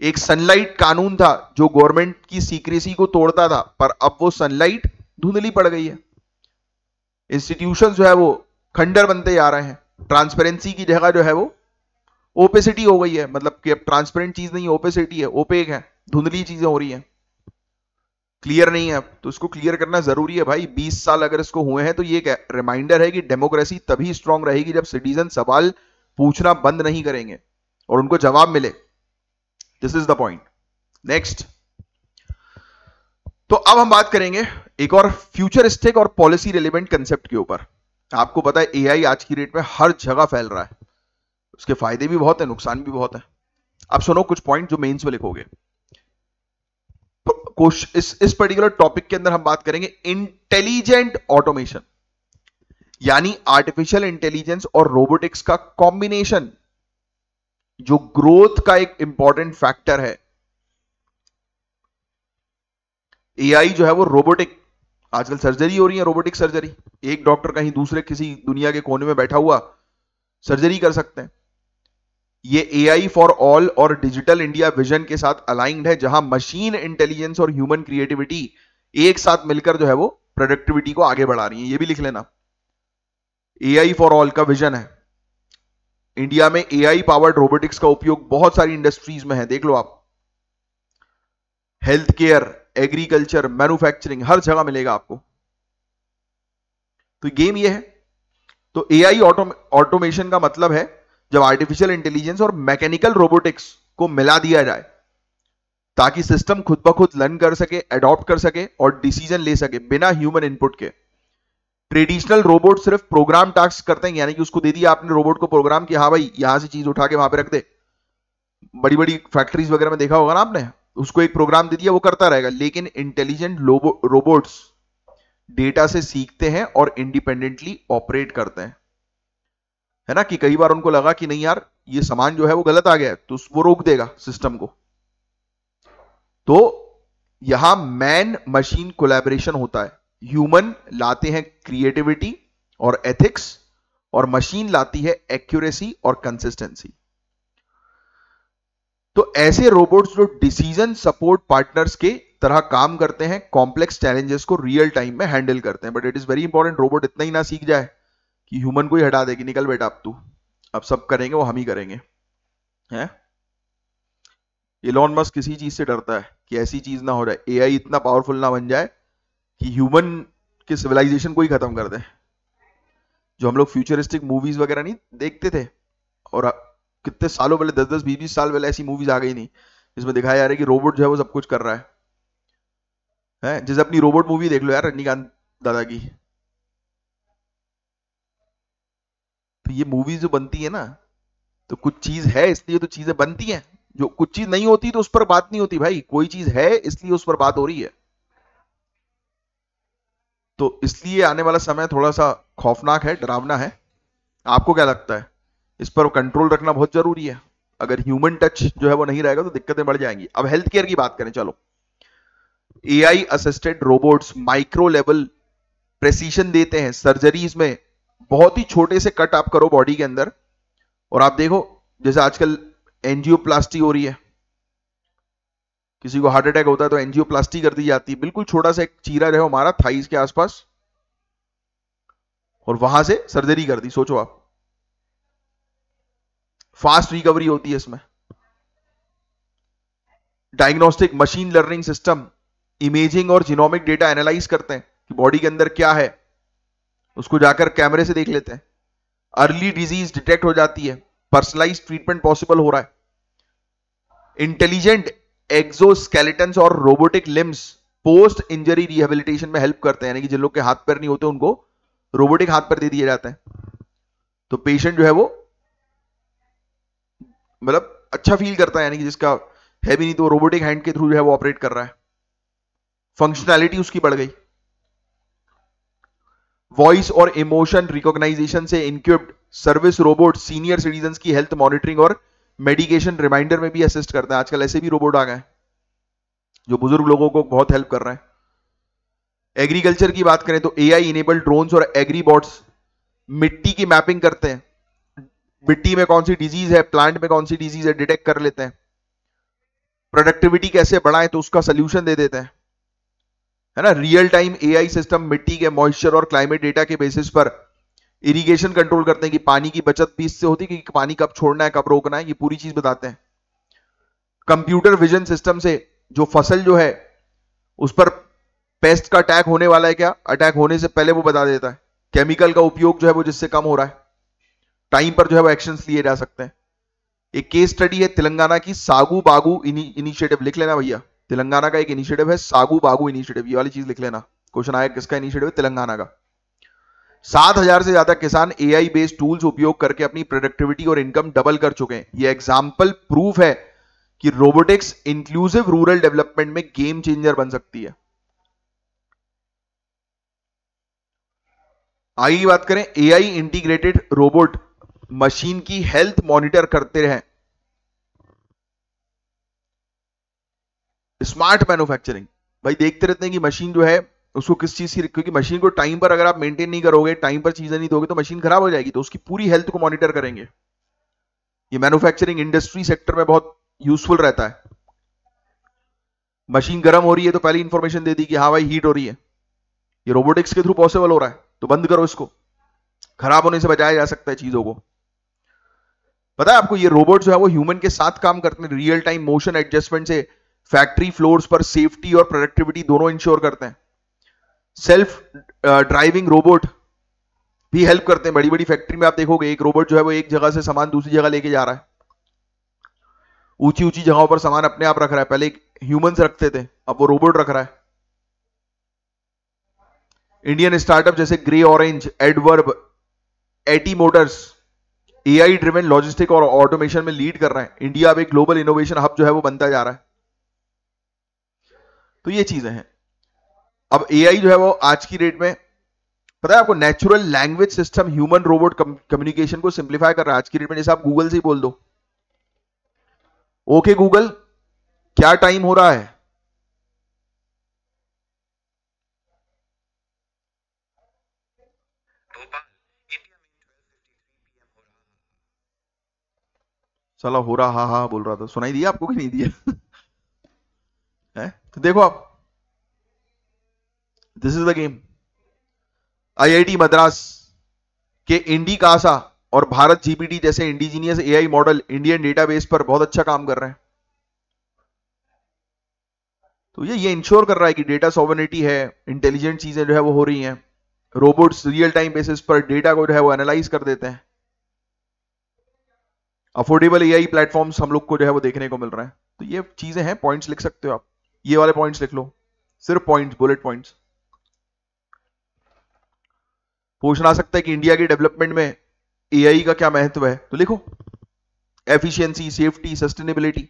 एक सनलाइट कानून था जो गवर्नमेंट की सीक्रेसी को तोड़ता था, पर अब वो सनलाइट धुंधली पड़ गई है। इंस्टीट्यूशन जो है वो खंडर बनते जा रहे हैं। ट्रांसपेरेंसी की जगह जो है वो ओपेसिटी हो गई है, मतलब कि अब ट्रांसपेरेंट चीज नहीं है, ओपेसिटी है, ओपेक है, धुंधली चीजें हो रही हैं, क्लियर नहीं है। अब तो इसको क्लियर करना जरूरी है भाई। 20 साल अगर इसको हुए हैं तो ये एक रिमाइंडर है कि डेमोक्रेसी तभी स्ट्रांग रहेगी जब सिटीजन सवाल पूछना बंद नहीं करेंगे और उनको जवाब मिले। This is the point. Next, तो अब हम बात करेंगे एक और फ्यूचरिस्टिक और पॉलिसी रिलेवेंट कंसेप्ट के ऊपर। आपको पता है एआई आज की डेट में हर जगह फैल रहा है, उसके फायदे भी बहुत है, नुकसान भी बहुत है। अब सुनो कुछ पॉइंट जो मेंस में लिखोगे। इस पर्टिकुलर टॉपिक के अंदर हम बात करेंगे इंटेलिजेंट ऑटोमेशन, यानी आर्टिफिशियल इंटेलिजेंस और रोबोटिक्स का कॉम्बिनेशन, जो ग्रोथ का एक इंपॉर्टेंट फैक्टर है। एआई जो है वो रोबोटिक, आजकल सर्जरी हो रही है रोबोटिक सर्जरी, एक डॉक्टर कहीं दूसरे किसी दुनिया के कोने में बैठा हुआ सर्जरी कर सकते हैं। ये एआई फॉर ऑल और डिजिटल इंडिया विजन के साथ अलाइंड है, जहां मशीन इंटेलिजेंस और ह्यूमन क्रिएटिविटी एक साथ मिलकर जो है वो प्रोडक्टिविटी को आगे बढ़ा रही है। ये भी लिख लेना, एआई फॉर ऑल का विजन है। इंडिया में एआई पावर्ड रोबोटिक्स का उपयोग बहुत सारी इंडस्ट्रीज में है, देख लो आप, हेल्थ केयर, एग्रीकल्चर, मैन्युफैक्चरिंग, हर जगह मिलेगा आपको। तो गेम ये है। तो एआई ऑटोमेशन का मतलब है जब आर्टिफिशियल इंटेलिजेंस और मैकेनिकल रोबोटिक्स को मिला दिया जाए ताकि सिस्टम खुद ब खुद लर्न कर सके, अडॉप्ट कर सके और डिसीजन ले सके बिना ह्यूमन इनपुट के। ट्रेडिशनल रोबोट सिर्फ प्रोग्राम टास्क करते हैं, यानी कि उसको दे दिया आपने रोबोट को प्रोग्राम कि हाँ भाई यहां से चीज उठा के वहां पे रख दे। बड़ी बड़ी फैक्ट्रीज वगैरह में देखा होगा ना आपने, उसको एक प्रोग्राम दे दिया वो करता रहेगा। लेकिन इंटेलिजेंट रोबोट्स डेटा से सीखते हैं और इंडिपेंडेंटली ऑपरेट करते हैं, है ना। कि कई बार उनको लगा कि नहीं यार ये सामान जो है वो गलत आ गया है, तो वो रोक देगा सिस्टम को। तो यहां मैन मशीन कोलैबोरेशन होता है। ह्यूमन लाते हैं क्रिएटिविटी और एथिक्स, और मशीन लाती है एक्यूरेसी और कंसिस्टेंसी। तो ऐसे रोबोट्स जो डिसीजन सपोर्ट पार्टनर्स के तरह काम करते हैं, कॉम्प्लेक्स चैलेंजेस को रियल टाइम में हैंडल करते हैं। But it is very important, robot इतना ही ना सीख जाए कि ह्यूमन को ही हटा दे कि निकल बेटा अब तू, अब सब करेंगे वो हम ही करेंगे, हैं। इलॉन मस्क किसी चीज से डरता है कि ऐसी चीज ना हो जाए, एआई इतना पावरफुल ना बन जाए कि ह्यूमन के सिविलाइजेशन को ही खत्म कर दे। जो हम लोग फ्यूचरिस्टिक मूवीज वगैरह नहीं देखते थे, और कितने सालों पहले, 10-10, 20-20 साल पहले ऐसी मूवीज आ गई नहीं जिसमें दिखाया जा रहा है कि रोबोट जो है वो सब कुछ कर रहा है। जैसे अपनी रोबोट मूवी देख लो यार, रजनीकांत दादा की। तो ये मूवीज जो बनती है ना, तो कुछ चीज है इसलिए तो चीजें बनती हैं, जो कुछ चीज नहीं होती तो उस पर बात नहीं होती भाई, कोई चीज है इसलिए उस पर बात हो रही है। तो इसलिए आने वाला समय थोड़ा सा खौफनाक है, डरावना है। आपको क्या लगता है? इस पर कंट्रोल रखना बहुत जरूरी है। अगर ह्यूमन टच जो है वो नहीं रहेगा तो दिक्कतें बढ़ जाएंगी। अब हेल्थ केयर की बात करें, चलो। AI assisted robots micro level precision देते हैं सर्जरीज में। बहुत ही छोटे से कट आप करो बॉडी के अंदर और आप देखो, जैसे आजकल एंजियोप्लास्टी हो रही है, किसी को हार्ट अटैक होता है तो एंजियोप्लास्टी कर दी जाती है। बिल्कुल छोटा सा एक चीरा रहे हमारा थाइस के आसपास और वहां से सर्जरी कर दी। सोचो आप, फास्ट रिकवरी होती है इसमें। Diagnostic machine learning system imaging और जीनोमिक डेटा एनालाइज करते हैं कि बॉडी के अंदर क्या है, उसको जाकर कैमरे से देख लेते हैं। अर्ली डिजीज डिटेक्ट हो जाती है, पर्सनलाइज्ड ट्रीटमेंट पॉसिबल हो रहा है। इंटेलिजेंट एक्सोस्केलेटन्स और robotic limbs post injury rehabilitation में हेल्प करते हैं, यानी कि जिन लोग के हाथ पैर नहीं होते उनको रोबोटिक हाथ पैर दे दिए जाते हैं, तो पेशेंट जो है वो मतलब अच्छा फील करता है, यानी कि जिसका है भी नहीं तो रोबोटिक हैंड के थ्रू जो है वो ऑपरेट कर रहा है। फंक्शनैलिटी उसकी बढ़ गई। वॉइस और इमोशन रिकॉग्नाइजेशन से इनक्यूब्ड सर्विस रोबोट सीनियर सिटीजन की हेल्थ मॉनिटरिंग और मेडिकेशन रिमाइंडर में भी असिस्ट करता है। आजकल ऐसे भी रोबोट आ गए जो बुजुर्ग लोगों को बहुत हेल्प कर रहे हैं। एग्रीकल्चर की बात करें तो एआई इनेबल्ड ड्रोन्स और एग्रीबॉट्स मिट्टी की मैपिंग करते हैं, मिट्टी में कौन सी डिजीज है, प्लांट में कौन सी डिजीज है, डिटेक्ट कर लेते हैं। प्रोडक्टिविटी कैसे बढ़ाएं तो उसका सोल्यूशन दे देते हैं, है ना। रियल टाइम एआई सिस्टम मिट्टी के मॉइस्चर और क्लाइमेट डेटा के बेसिस पर इरिगेशन कंट्रोल करते हैं कि पानी की बचत भी इससे होती है कि पानी कब छोड़ना है, कब रोकना है, ये पूरी चीज बताते हैं। कंप्यूटर विजन सिस्टम से जो फसल जो है उस पर पेस्ट का अटैक होने वाला है क्या, अटैक होने से पहले वो बता देता है। केमिकल का उपयोग जो है वो जिससे कम हो रहा है, टाइम पर जो है वो एक्शंस लिए जा सकते हैं। एक केस स्टडी है तेलंगाना की, सागू बागू इनिशिएटिव, लिख लेना भैया। तेलंगाना का एक इनिशिएटिव है सागू बागू इनिशिएटिव, ये वाली चीज लिख लेना, क्वेश्चन आया किसका इनिशिएटिव है, तेलंगाना का। 7,000 से ज्यादा किसान एआई बेस्ड टूल्स उपयोग करके अपनी प्रोडक्टिविटी और इनकम डबल कर चुके हैं। ये एग्जाम्पल प्रूफ है कि रोबोटिक्स इंक्लूसिव रूरल डेवलपमेंट में गेम चेंजर बन सकती है। आगे बात करें, एआई इंटीग्रेटेड रोबोट मशीन की हेल्थ मॉनिटर करते रहे। स्मार्ट मैन्युफैक्चरिंग, भाई देखते रहते हैं कि मशीन जो है उसको किस चीज की, क्योंकि मशीन को टाइम पर अगर आप मेंटेन नहीं करोगे, टाइम पर चीजें नहीं दोगे तो मशीन खराब हो जाएगी, तो उसकी पूरी हेल्थ को मॉनिटर करेंगे। ये मैन्युफैक्चरिंग इंडस्ट्री सेक्टर में बहुत यूजफुल रहता है। मशीन गर्म हो रही है तो पहले इंफॉर्मेशन दे दी कि हाँ भाई हीट हो रही है। ये रोबोटिक्स के थ्रू पॉसिबल हो रहा है, तो बंद करो इसको, खराब होने से बचाया जा सकता है चीजों को। पता है आपको, ये रोबोट जो है वो ह्यूमन के साथ काम करते हैं, रियल टाइम मोशन एडजस्टमेंट से फैक्ट्री फ्लोर्स पर सेफ्टी और प्रोडक्टिविटी दोनों इंश्योर करते हैं। सेल्फ ड्राइविंग रोबोट भी हेल्प करते हैं। बड़ी बड़ी फैक्ट्री में आप देखोगे एक रोबोट जो है वो एक जगह से सामान दूसरी जगह लेके जा रहा है, ऊंची ऊंची जगहों पर सामान अपने आप रख रहा है। पहले ह्यूमंस रखते थे, अब वो रोबोट रख रहा है। इंडियन स्टार्टअप जैसे grey orange, adverb, eighty Motors AI driven logistic और ऑटोमेशन में लीड कर रहे हैं। इंडिया अब एक ग्लोबल इनोवेशन हब जो है वो बनता जा रहा है। तो ये चीजें हैं। अब एआई जो है वो आज की डेट में, पता है आपको, natural language system human robot communication को सिंप्लीफाई कर रहा है आज की डेट में। जैसे आप गूगल से ही बोल दो, ओके गूगल क्या टाइम हो रहा है, साला हो रहा, हा हा बोल रहा था, सुनाई दिया आपको कि नहीं दिया? है तो देखो आप, this is the game. IIT Madras के इंडी कासा और भारत जीपीटी जैसे indigenous AI model Indian database पर बहुत अच्छा काम कर रहे हैं। तो ये इंश्योर कर रहा है कि डेटा सॉवरेनिटी है, इंटेलिजेंट चीजें जो है वो हो रही हैं। रोबोट्स रियल टाइम बेसिस पर डेटा को जो है वो एनालाइज कर देते हैं। अफोर्डेबल एआई प्लेटफॉर्म्स हम लोग को जो है वो देखने को मिल रहा है। तो ये चीजें हैं, पॉइंट्स लिख सकते हो आप, ये वाले पॉइंट्स लिख लो, सिर्फ पॉइंट्स, बुलेट पॉइंट्स। पूछना सकता है कि इंडिया के डेवलपमेंट में एआई का क्या महत्व है, तो लिखो एफिशिएंसी, सेफ्टी, सस्टेनेबिलिटी।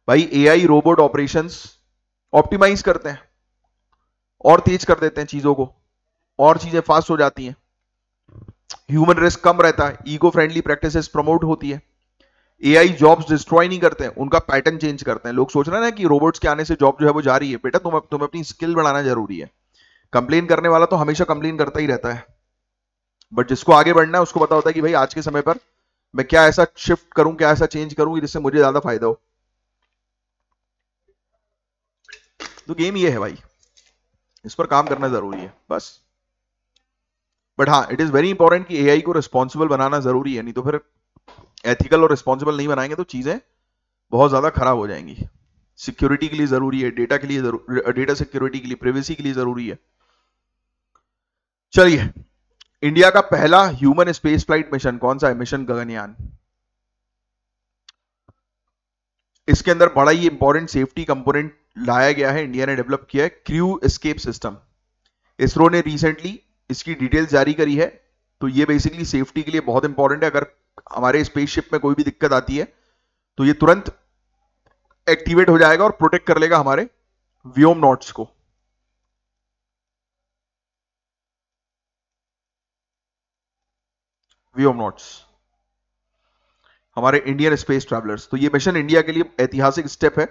भाई एआई रोबोट ऑपरेशंस ऑप्टिमाइज करते हैं और तेज कर देते हैं चीजों को, और चीजें फास्ट हो जाती हैं, ह्यूमन रिस्क कम रहता है, इको फ्रेंडली प्रैक्टिसेस प्रमोट होती है। एआई जॉब्स डिस्ट्रॉय नहीं करते हैं, उनका पैटर्न चेंज करते हैं। लोग सोच रहे हैं ना कि रोबोट्स के आने से जॉब जो है वो जा रही है। बेटा तुम्हें अपनी स्किल बढ़ाना जरूरी है। कंप्लेन करने वाला तो हमेशा कंप्लेन करता ही रहता है, बट जिसको आगे बढ़ना है उसको पता होता है कि भाई आज के समय पर मैं क्या ऐसा शिफ्ट करूं, क्या ऐसा चेंज करूं जिससे मुझे ज्यादा फायदा हो। तो गेम ये है भाई, इस पर काम करना जरूरी है बस। बट हाँ, इट इज वेरी इंपॉर्टेंट कि एआई को रिस्पॉन्सिबल बनाना जरूरी है, नहीं तो फिर एथिकल और रिस्पॉन्सिबल नहीं बनाएंगे तो चीजें बहुत ज्यादा खराब हो जाएंगी। सिक्योरिटी के लिए जरूरी है, डेटा के लिए डेटा सिक्योरिटी के लिए, प्राइवेसी के लिए जरूरी है। चलिए, इंडिया का पहला ह्यूमन स्पेस फ्लाइट मिशन कौन सा है? मिशन गगनयान। इसके अंदर बड़ा ही इंपॉर्टेंट सेफ्टी कंपोनेंट लाया गया है, इंडिया ने डेवलप किया है, क्रू एस्केप सिस्टम। इसरो ने रिसेंटली इसकी डिटेल्स जारी करी है। तो ये बेसिकली सेफ्टी के लिए बहुत इंपॉर्टेंट है। अगर हमारे स्पेसशिप में कोई भी दिक्कत आती है तो ये तुरंत एक्टिवेट हो जाएगा और प्रोटेक्ट कर लेगा हमारे व्योमनॉट्स को। व्योमनॉट्स हमारे इंडियन स्पेस ट्रैवलर्स। तो ये मिशन इंडिया के लिए ऐतिहासिक स्टेप है।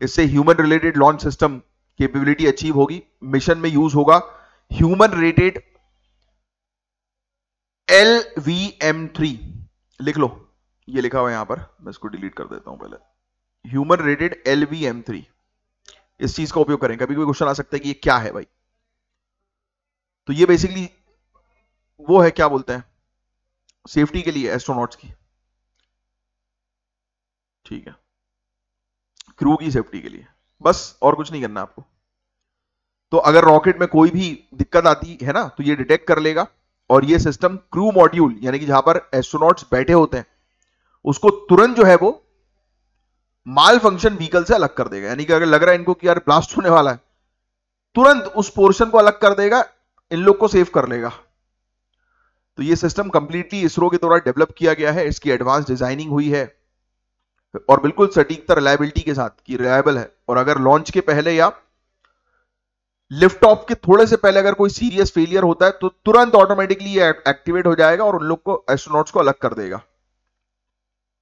इससे human related launch system capability achieve होगी। मिशन में यूज होगा ह्यूमन रेटेड LVM-3। लिख लो, ये लिखा हुआ है यहां पर, मैं इसको डिलीट कर देता हूं पहले। ह्यूमन रेटेड LVM-3, इस चीज का उपयोग करें। कभी कोई क्वेश्चन आ सकता है कि ये क्या है भाई। तो ये बेसिकली वो है, क्या बोलते हैं, सेफ्टी के लिए एस्ट्रोनॉट्स की, ठीक है, क्रू की सेफ्टी के लिए, बस और कुछ नहीं करना आपको। तो अगर रॉकेट में कोई भी दिक्कत आती है ना तो ये डिटेक्ट कर लेगा, और ये सिस्टम क्रू मॉड्यूल यानी कि जहां पर एस्ट्रोनॉट्स बैठे होते हैं उसको तुरंत जो है वो माल फंक्शन व्हीकल से अलग कर देगा। यानी कि अगर लग रहा है इनको कि यार ब्लास्ट होने वाला है, तुरंत उस पोर्शन को अलग कर देगा, इन लोग को सेव कर लेगा। तो ये सिस्टम कंप्लीटली इसरो के द्वारा डेवलप किया गया है, इसकी एडवांस डिजाइनिंग हुई है और बिल्कुल सटीकता, रिलायबिलिटी के साथ की रिलायबल है। और अगर लॉन्च के पहले या लिफ्ट ऑफ के थोड़े से पहले अगर कोई सीरियस फेलियर होता है तो तुरंत ऑटोमेटिकली ये एक्टिवेट हो जाएगा और उन लोग को, एस्ट्रोनॉट्स को अलग कर देगा,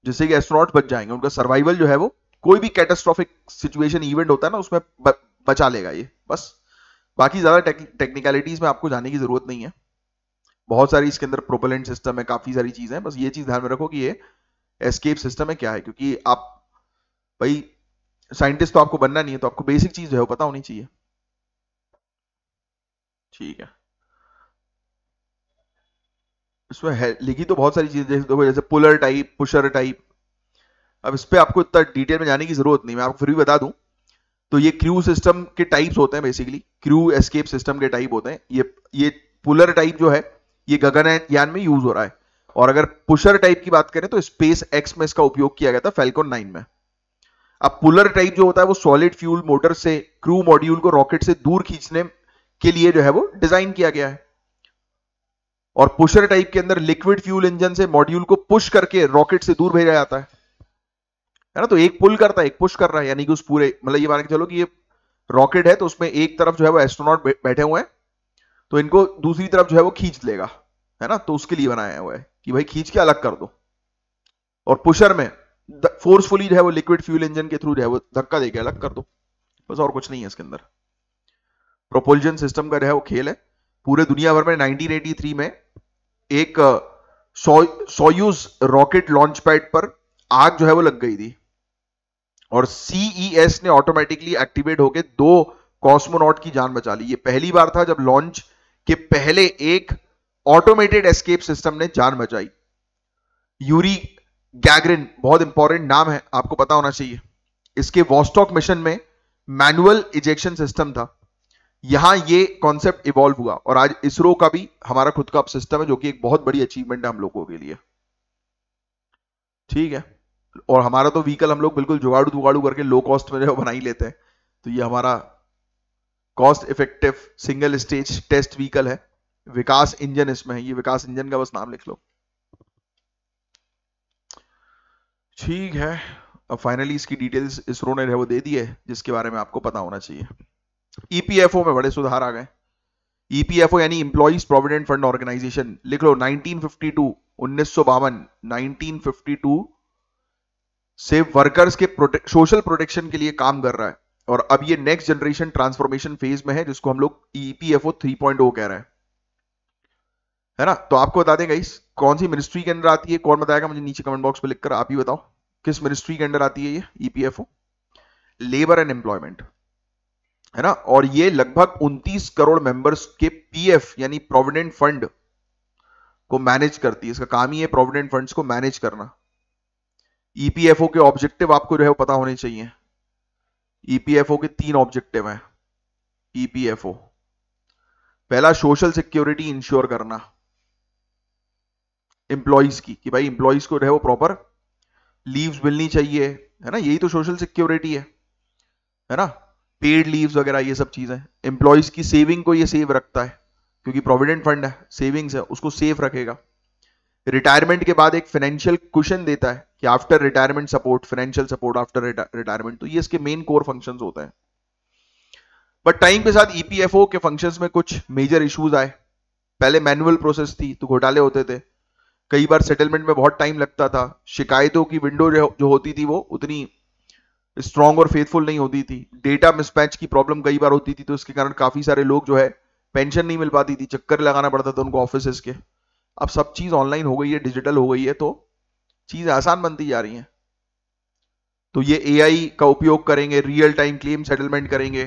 जिससे कि एस्ट्रोनॉट्स बच जाएंगे। उनका सर्वाइवल जो है वो, कोई भी कैटास्ट्रोफिक सिचुएशन इवेंट होता है ना उसमें बचा लेगा ये, बस। बाकी ज्यादा टेक्निकलिटीज में आपको जाने की जरूरत नहीं है। बहुत सारी इसके अंदर प्रोपेलेंट सिस्टम है, काफी सारी चीजें हैं, बस ये चीज ध्यान में रखो कि ये एस्केप सिस्टम है क्या है। क्योंकि आप भाई साइंटिस्ट तो आपको बनना नहीं है, तो आपको बेसिक चीज जो है वो पता होनी चाहिए, ठीक है। इसमें लिखी तो बहुत सारी चीजें, जैसे पुलर टाइप, पुशर टाइप। अब इस पे आपको इतना डिटेल में जाने की जरूरत नहीं, मैं आपको फिर भी बता दूं। तो ये क्रू सिस्टम के टाइप्स होते हैं, बेसिकली क्रू एस्केप सिस्टम के टाइप होते हैं। ये पुलर टाइप जो है ये गगनयान में यूज हो रहा है, और अगर पुशर टाइप की बात करें तो स्पेस एक्स में इसका उपयोग किया गया था, फैल्कन 9 में। अब पुलर टाइप जो होता है वो सॉलिड फ्यूल मोटर से क्रू मॉड्यूल को रॉकेट से दूर खींचने के लिए जो है वो डिजाइन किया गया है, और पुशर टाइप के अंदर लिक्विड फ्यूल इंजन से मॉड्यूल को पुश करके रॉकेट से दूर भेजा जाता है ना। तो एक पुल करता है, एक पुश कर रहा है, यानी कि उस पूरे, मतलब ये मान के चलो कि ये रॉकेट है तो उसमें एक तरफ जो है वो एस्ट्रोनॉट बैठे हुए हैं, तो इनको दूसरी तरफ जो है वो खींच लेगा, है ना। तो उसके लिए बनाया हुआ है कि भाई खींच के अलग कर दो। और पुशर में फोर्सफुली जो है वो लिक्विड फ्यूल इंजन के थ्रू जो है वो धक्का देके अलग कर दो, बस, और कुछ नहीं है इसके अंदर। प्रोपल्जन सिस्टम का जो है वो खेल है। पूरे दुनिया भर में 1983 में एक सोयूज रॉकेट लॉन्च पैड पर आग जो है वो लग गई थी, और CES ने ऑटोमेटिकली एक्टिवेट होकर 2 कॉस्मोनॉट की जान बचा ली। ये पहली बार था जब लॉन्च के पहले एक ऑटोमेटेड एस्केप सिस्टम ने जान बचाई। यूरी गैगरिन, बहुत इंपॉर्टेंट नाम है, आपको पता होना चाहिए। इसके वॉस्टॉक मिशन में मैनुअल इजेक्शन सिस्टम था, यहां ये कॉन्सेप्ट इवॉल्व हुआ, और आज इसरो का भी हमारा खुद का सिस्टम है, जो कि एक बहुत बड़ी अचीवमेंट है हम लोगों के लिए, ठीक है। और हमारा तो व्हीकल हम लोग बिल्कुल जुगाड़ू दुगाड़ू करके लो कॉस्ट में जो बना ही लेते हैं। तो ये हमारा cost effective single stage test vehicle है, विकास इंजन इसमें है। ये विकास इंजन का बस नाम लिख लो। ठीक है, अब फाइनली इसकी डिटेल्स इसरो ने वो दे दी है जिसके बारे में आपको पता होना चाहिए। ईपीएफओ में बड़े सुधार आ गए। ईपीएफओ यानी एम्प्लॉइज प्रोविडेंट फंड ऑर्गेनाइजेशन, लिख लो 1952, 1952, 1952 से वर्कर्स के सोशल प्रोटेक्शन के लिए काम कर रहा है, और अब ये नेक्स्ट जनरेशन ट्रांसफॉर्मेशन फेज में है जिसको हम लोग ईपीएफओ 3.0 कह रहे हैं, है ना। तो आपको बता दें गाइस, कौन सी मिनिस्ट्री के अंदर आती है, कौन बताएगा मुझे नीचे कमेंट बॉक्स में लिखकर, आप ही बताओ किस मिनिस्ट्री के अंदर आती है ये ईपीएफओ? लेबर एंड एम्प्लॉयमेंट, है ना। और ये लगभग 29 करोड़ मेंबर्स के पीएफ यानी प्रोविडेंट फंड को मैनेज करती है। इसका काम ही है प्रोविडेंट फंड्स को मैनेज करना। ईपीएफओ के ऑब्जेक्टिव आपको जो है वो पता होने चाहिए। ईपीएफओ के 3 ऑब्जेक्टिव हैं। ईपीएफओ पहला, सोशल सिक्योरिटी इंश्योर करना एम्प्लॉइज की, कि भाई एम्प्लॉइज को जो है वो प्रॉपर लीव्स मिलनी चाहिए, है ना। यही तो सोशल सिक्योरिटी है ना। पेड लीव्स वगैरह ये सब चीजें। एम्प्लॉइज की सेविंग को ये सेव रखता है, क्योंकि प्रोविडेंट फंड है, सेविंग्स है, उसको सेफ रखेगा। रिटायरमेंट के बाद एक फाइनेंशियल कुशन देता है कि after retirement support, financial support after retirement. तो ये इसके मेन कोर फंक्शंस होते हैं। बट टाइम के साथ ईपीएफओ के फंक्शंस में कुछ मेजर इश्यूज आए। पहले मैनुअल प्रोसेस थी तो घोटाले होते थे, कई बार सेटलमेंट में बहुत टाइम लगता था, शिकायतों की विंडो जो होती थी वो उतनी स्ट्रॉन्ग और फेथफुल नहीं होती थी, डेटा मिसमैच की प्रॉब्लम कई बार होती थी, तो इसके कारण काफी सारे लोग जो है पेंशन नहीं मिल पाती थी, चक्कर लगाना पड़ता था उनको ऑफिस के। अब सब चीज ऑनलाइन हो गई है, डिजिटल हो गई है, तो चीज आसान बनती जा रही है। तो ये एआई का उपयोग करेंगे, रियल टाइम क्लेम सेटलमेंट करेंगे,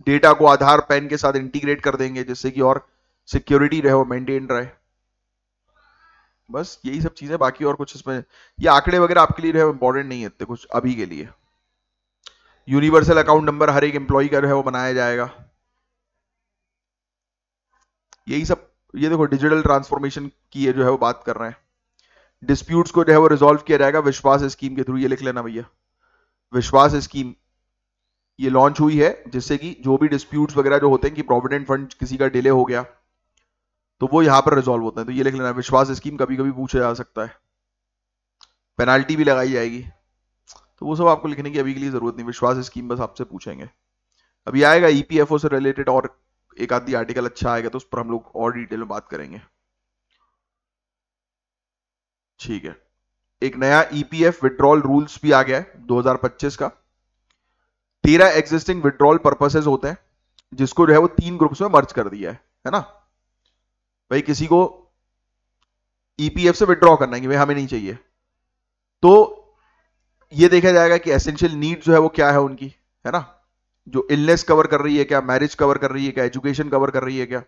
डेटा को आधार पैन के साथ इंटीग्रेट कर देंगे जिससे कि और सिक्योरिटी रहे, मेंटेन रहे। बस यही सब चीजें, बाकी और कुछ इसमें ये आंकड़े वगैरह आपके लिए जो है इंपॉर्टेंट नहीं है इतने कुछ अभी के लिए। यूनिवर्सल अकाउंट नंबर हर एक एम्प्लॉय का जो है वो बनाया जाएगा, यही सब। ये देखो डिजिटल ट्रांसफॉर्मेशन की ये जो है वो बात कर रहे हैं। डिस्प्यूट्स को जो है वो रिजॉल्व किया जाएगा विश्वास स्कीम के थ्रू, ये लिख लेना भैया। विश्वास स्कीम ये लॉन्च हुई है जिससे कि जो भी डिस्प्यूट्स वगैरह जो होते हैं कि प्रोविडेंट फंड किसी का डिले हो गया तो वो यहां पर रिजॉल्व होता है। तो ये लिख लेना, विश्वास स्कीम कभी कभी पूछा जा सकता है, पेनाल्टी भी लगाई जाएगी, तो वो सब आपको लिखने की अभी के लिए जरूरत नहीं। विश्वास स्कीम बस आपसे पूछेंगे, अभी आएगा ईपीएफओ से रिलेटेड और एक आधी आर्टिकल अच्छा आएगा तो उस पर हम लोग और डिटेल में बात करेंगे। ठीक है, एक नया ईपीएफ विड्रॉल रूल्स भी आ गया है 2025 का। 13 एग्जिस्टिंग विड्रॉल पर्पसेस होते हैं जिसको जो है वो 3 ग्रुप्स में मर्ज कर दिया है ना। भाई किसी को ईपीएफ से विड्रॉ करना है कि भाई हमें नहीं चाहिए, तो ये देखा जाएगा कि एसेंशियल नीड जो है वो क्या है उनकी, है ना। जो इलनेस कवर कर रही है क्या, मैरिज कवर कर रही है क्या, एजुकेशन कवर कर रही है क्या।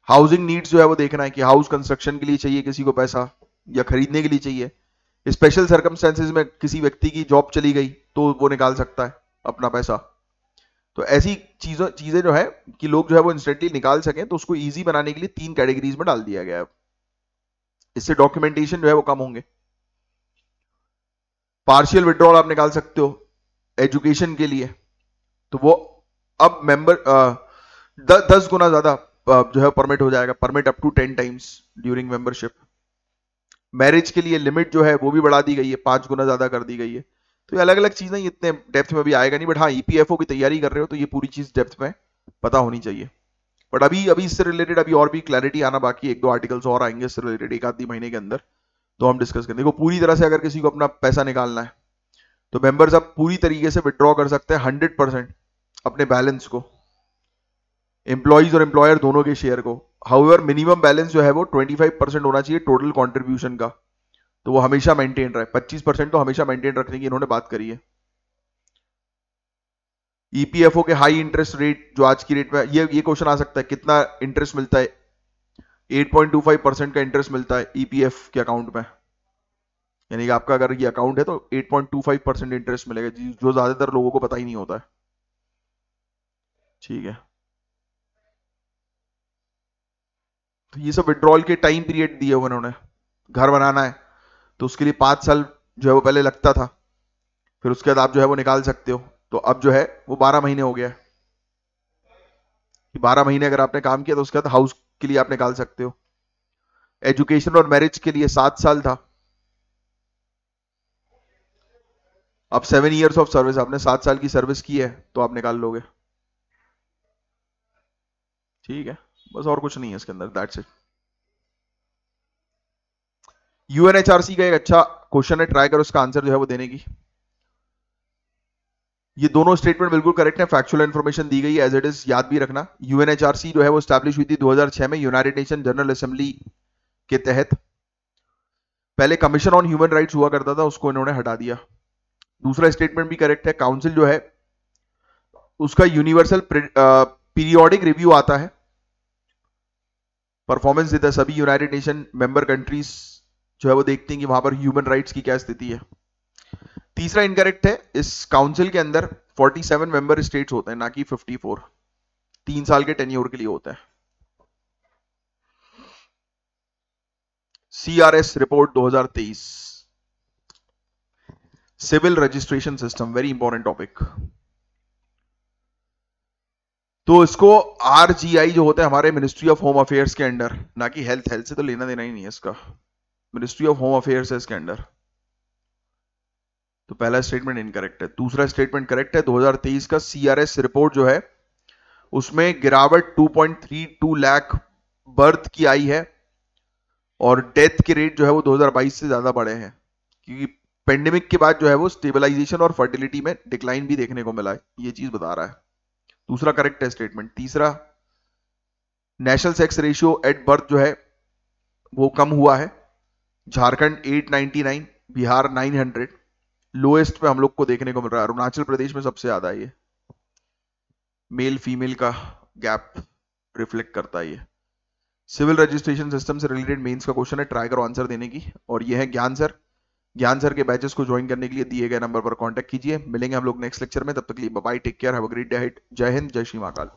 हाउसिंग नीड्स जो है वो देखना है कि हाउस कंस्ट्रक्शन के लिए चाहिए किसी को पैसा या खरीदने के लिए चाहिए। स्पेशल सर्कमस्टेंसेज में किसी व्यक्ति की जॉब चली गई तो वो निकाल सकता है अपना पैसा। तो ऐसी चीजें जो है कि लोग जो है वो इंस्टेंटली निकाल सकें, तो उसको इजी बनाने के लिए 3 कैटेगरीज में डाल दिया गया है। इससे डॉक्यूमेंटेशन जो है वो कम होंगे। पार्शियल विड्रॉल आप निकाल सकते हो एजुकेशन के लिए, तो वो अब मेंबर 10 गुना ज्यादा जो है परमिट हो जाएगा, permit up to 10 times during membership. Marriage के लिए लिमिट जो है वो भी बढ़ा दी गई है, 5 गुना ज्यादा कर दी गई है। तो ये अलग अलग चीजें इतने डेप्थ में भी आएगा नहीं, बट हाँ ईपीएफओ की तैयारी कर रहे हो तो ये पूरी चीज डेप्थ में पता होनी चाहिए। बट अभी अभी इससे रिलेटेड अभी और भी क्लैरिटी आना बाकी, 1-2 आर्टिकल्स और आएंगे इससे रिलेटेड एक आधी महीने के अंदर, तो हम डिस्कस करेंगे। देखो पूरी तरह से अगर किसी को अपना पैसा निकालना है तो मेंबर्स अब पूरी तरीके से विड्रॉ कर सकते हैं 100% अपने बैलेंस को, एम्प्लॉइज और एम्प्लॉयर दोनों के शेयर को। हाउएवर मिनिमम बैलेंस जो है वो 25% होना चाहिए टोटल कॉन्ट्रीब्यूशन का, तो वो हमेशा मेंटेन रहे। 25% तो हमेशा मेंटेन रखने की इन्होंने बात करी है। ईपीएफओ के हाई इंटरेस्ट रेट जो आज की रेट में, ये क्वेश्चन आ सकता है कितना इंटरेस्ट मिलता है। 8.25% का इंटरेस्ट मिलता है ईपीएफ के अकाउंट में, यानी कि आपका अगर ये अकाउंट है तो 8.25% इंटरेस्ट मिलेगा, जो ज्यादातर लोगों को पता ही नहीं होता है। ठीक है, तो ये सब विड्रॉल के टाइम पीरियड दिए हुए उन्होंने। घर बनाना है तो उसके लिए 5 साल जो है वो पहले लगता था, फिर उसके बाद आप जो है वो निकाल सकते हो, तो अब जो है वो 12 महीने हो गया है। 12 महीने अगर आपने काम किया तो उसके बाद हाउस के लिए आप निकाल सकते हो। एजुकेशन और मैरिज के लिए 7 साल था, अब 7 ईयर्स ऑफ सर्विस, आपने 7 साल की सर्विस की है तो आप निकाल लोगे। ठीक है, बस और कुछ नहीं है इसके अंदर, दैट्स इट। यूएनएचआरसी का एक अच्छा क्वेश्चन है, ट्राई करो उसका आंसर जो है वो देने की। ये दोनों स्टेटमेंट बिल्कुल करेक्ट है, फैक्चुअल इन्फॉर्मेशन दी गई है एज इट इज, याद भी रखना। यूएनएचआरसी जो है वो स्टैब्लिश हुई थी 2006 में यूनाइटेड नेशन जनरल असेंबली के तहत। पहले कमीशन ऑन ह्यूमन राइट्स हुआ करता था, उसको इन्होंने हटा दिया। दूसरा स्टेटमेंट भी करेक्ट है, काउंसिल जो है उसका यूनिवर्सल पीरियोडिक रिव्यू आता है, परफॉर्मेंस देता है, सभी यूनाइटेड नेशन मेंबर कंट्रीज जो है वो देखते हैं कि वहां पर ह्यूमन राइट्स की क्या स्थिति है। तीसरा इनकरेक्ट है, इस काउंसिल के अंदर 47 मेंबर स्टेट्स होते हैं, ना कि 54। 3 साल के टेन्योर के लिए होता है। CRS report 2023, civil registration system, very important topic. तो इसको आरजीआई जो होता है हमारे मिनिस्ट्री ऑफ होम अफेयर्स के अंडर, ना कि हेल्थ, हेल्थ से तो लेना देना ही नहीं है इसका, मिनिस्ट्री ऑफ होम अफेयर्स है इसके अंडर। तो पहला स्टेटमेंट इनकरेक्ट है। दूसरा स्टेटमेंट करेक्ट है, 2023 का सीआरएस रिपोर्ट जो है उसमें गिरावट 2.32 लाख बर्थ की आई है और डेथ के रेट जो है वो 2022 से ज्यादा बढ़े हैं, क्योंकि पेंडेमिक के बाद जो है वो स्टेबलाइजेशन और फर्टिलिटी में डिक्लाइन भी देखने को मिला है, ये चीज बता रहा है। दूसरा करेक्ट है स्टेटमेंट। तीसरा, national sex ratio at birth जो है वो कम हुआ है, झारखंड 899, बिहार 900, लोएस्ट पे हम लोग को देखने को मिल रहा है, अरुणाचल प्रदेश में सबसे ज्यादा है ये। मेल फीमेल का गैप रिफ्लेक्ट करता है ये। सिविल रजिस्ट्रेशन सिस्टम से रिलेटेड मेंस का क्वेश्चन है, ट्राई करो आंसर देने की। और ये है ज्ञान सर। ज्ञान सर के बैचेस को ज्वाइन करने के लिए दिए गए नंबर पर कांटेक्ट कीजिए। मिलेंगे हम लोग नेक्स्ट लेक्चर में, तब तक के लिए bye, take care, have a great day. Jai Hind, जय श्री महाकाल।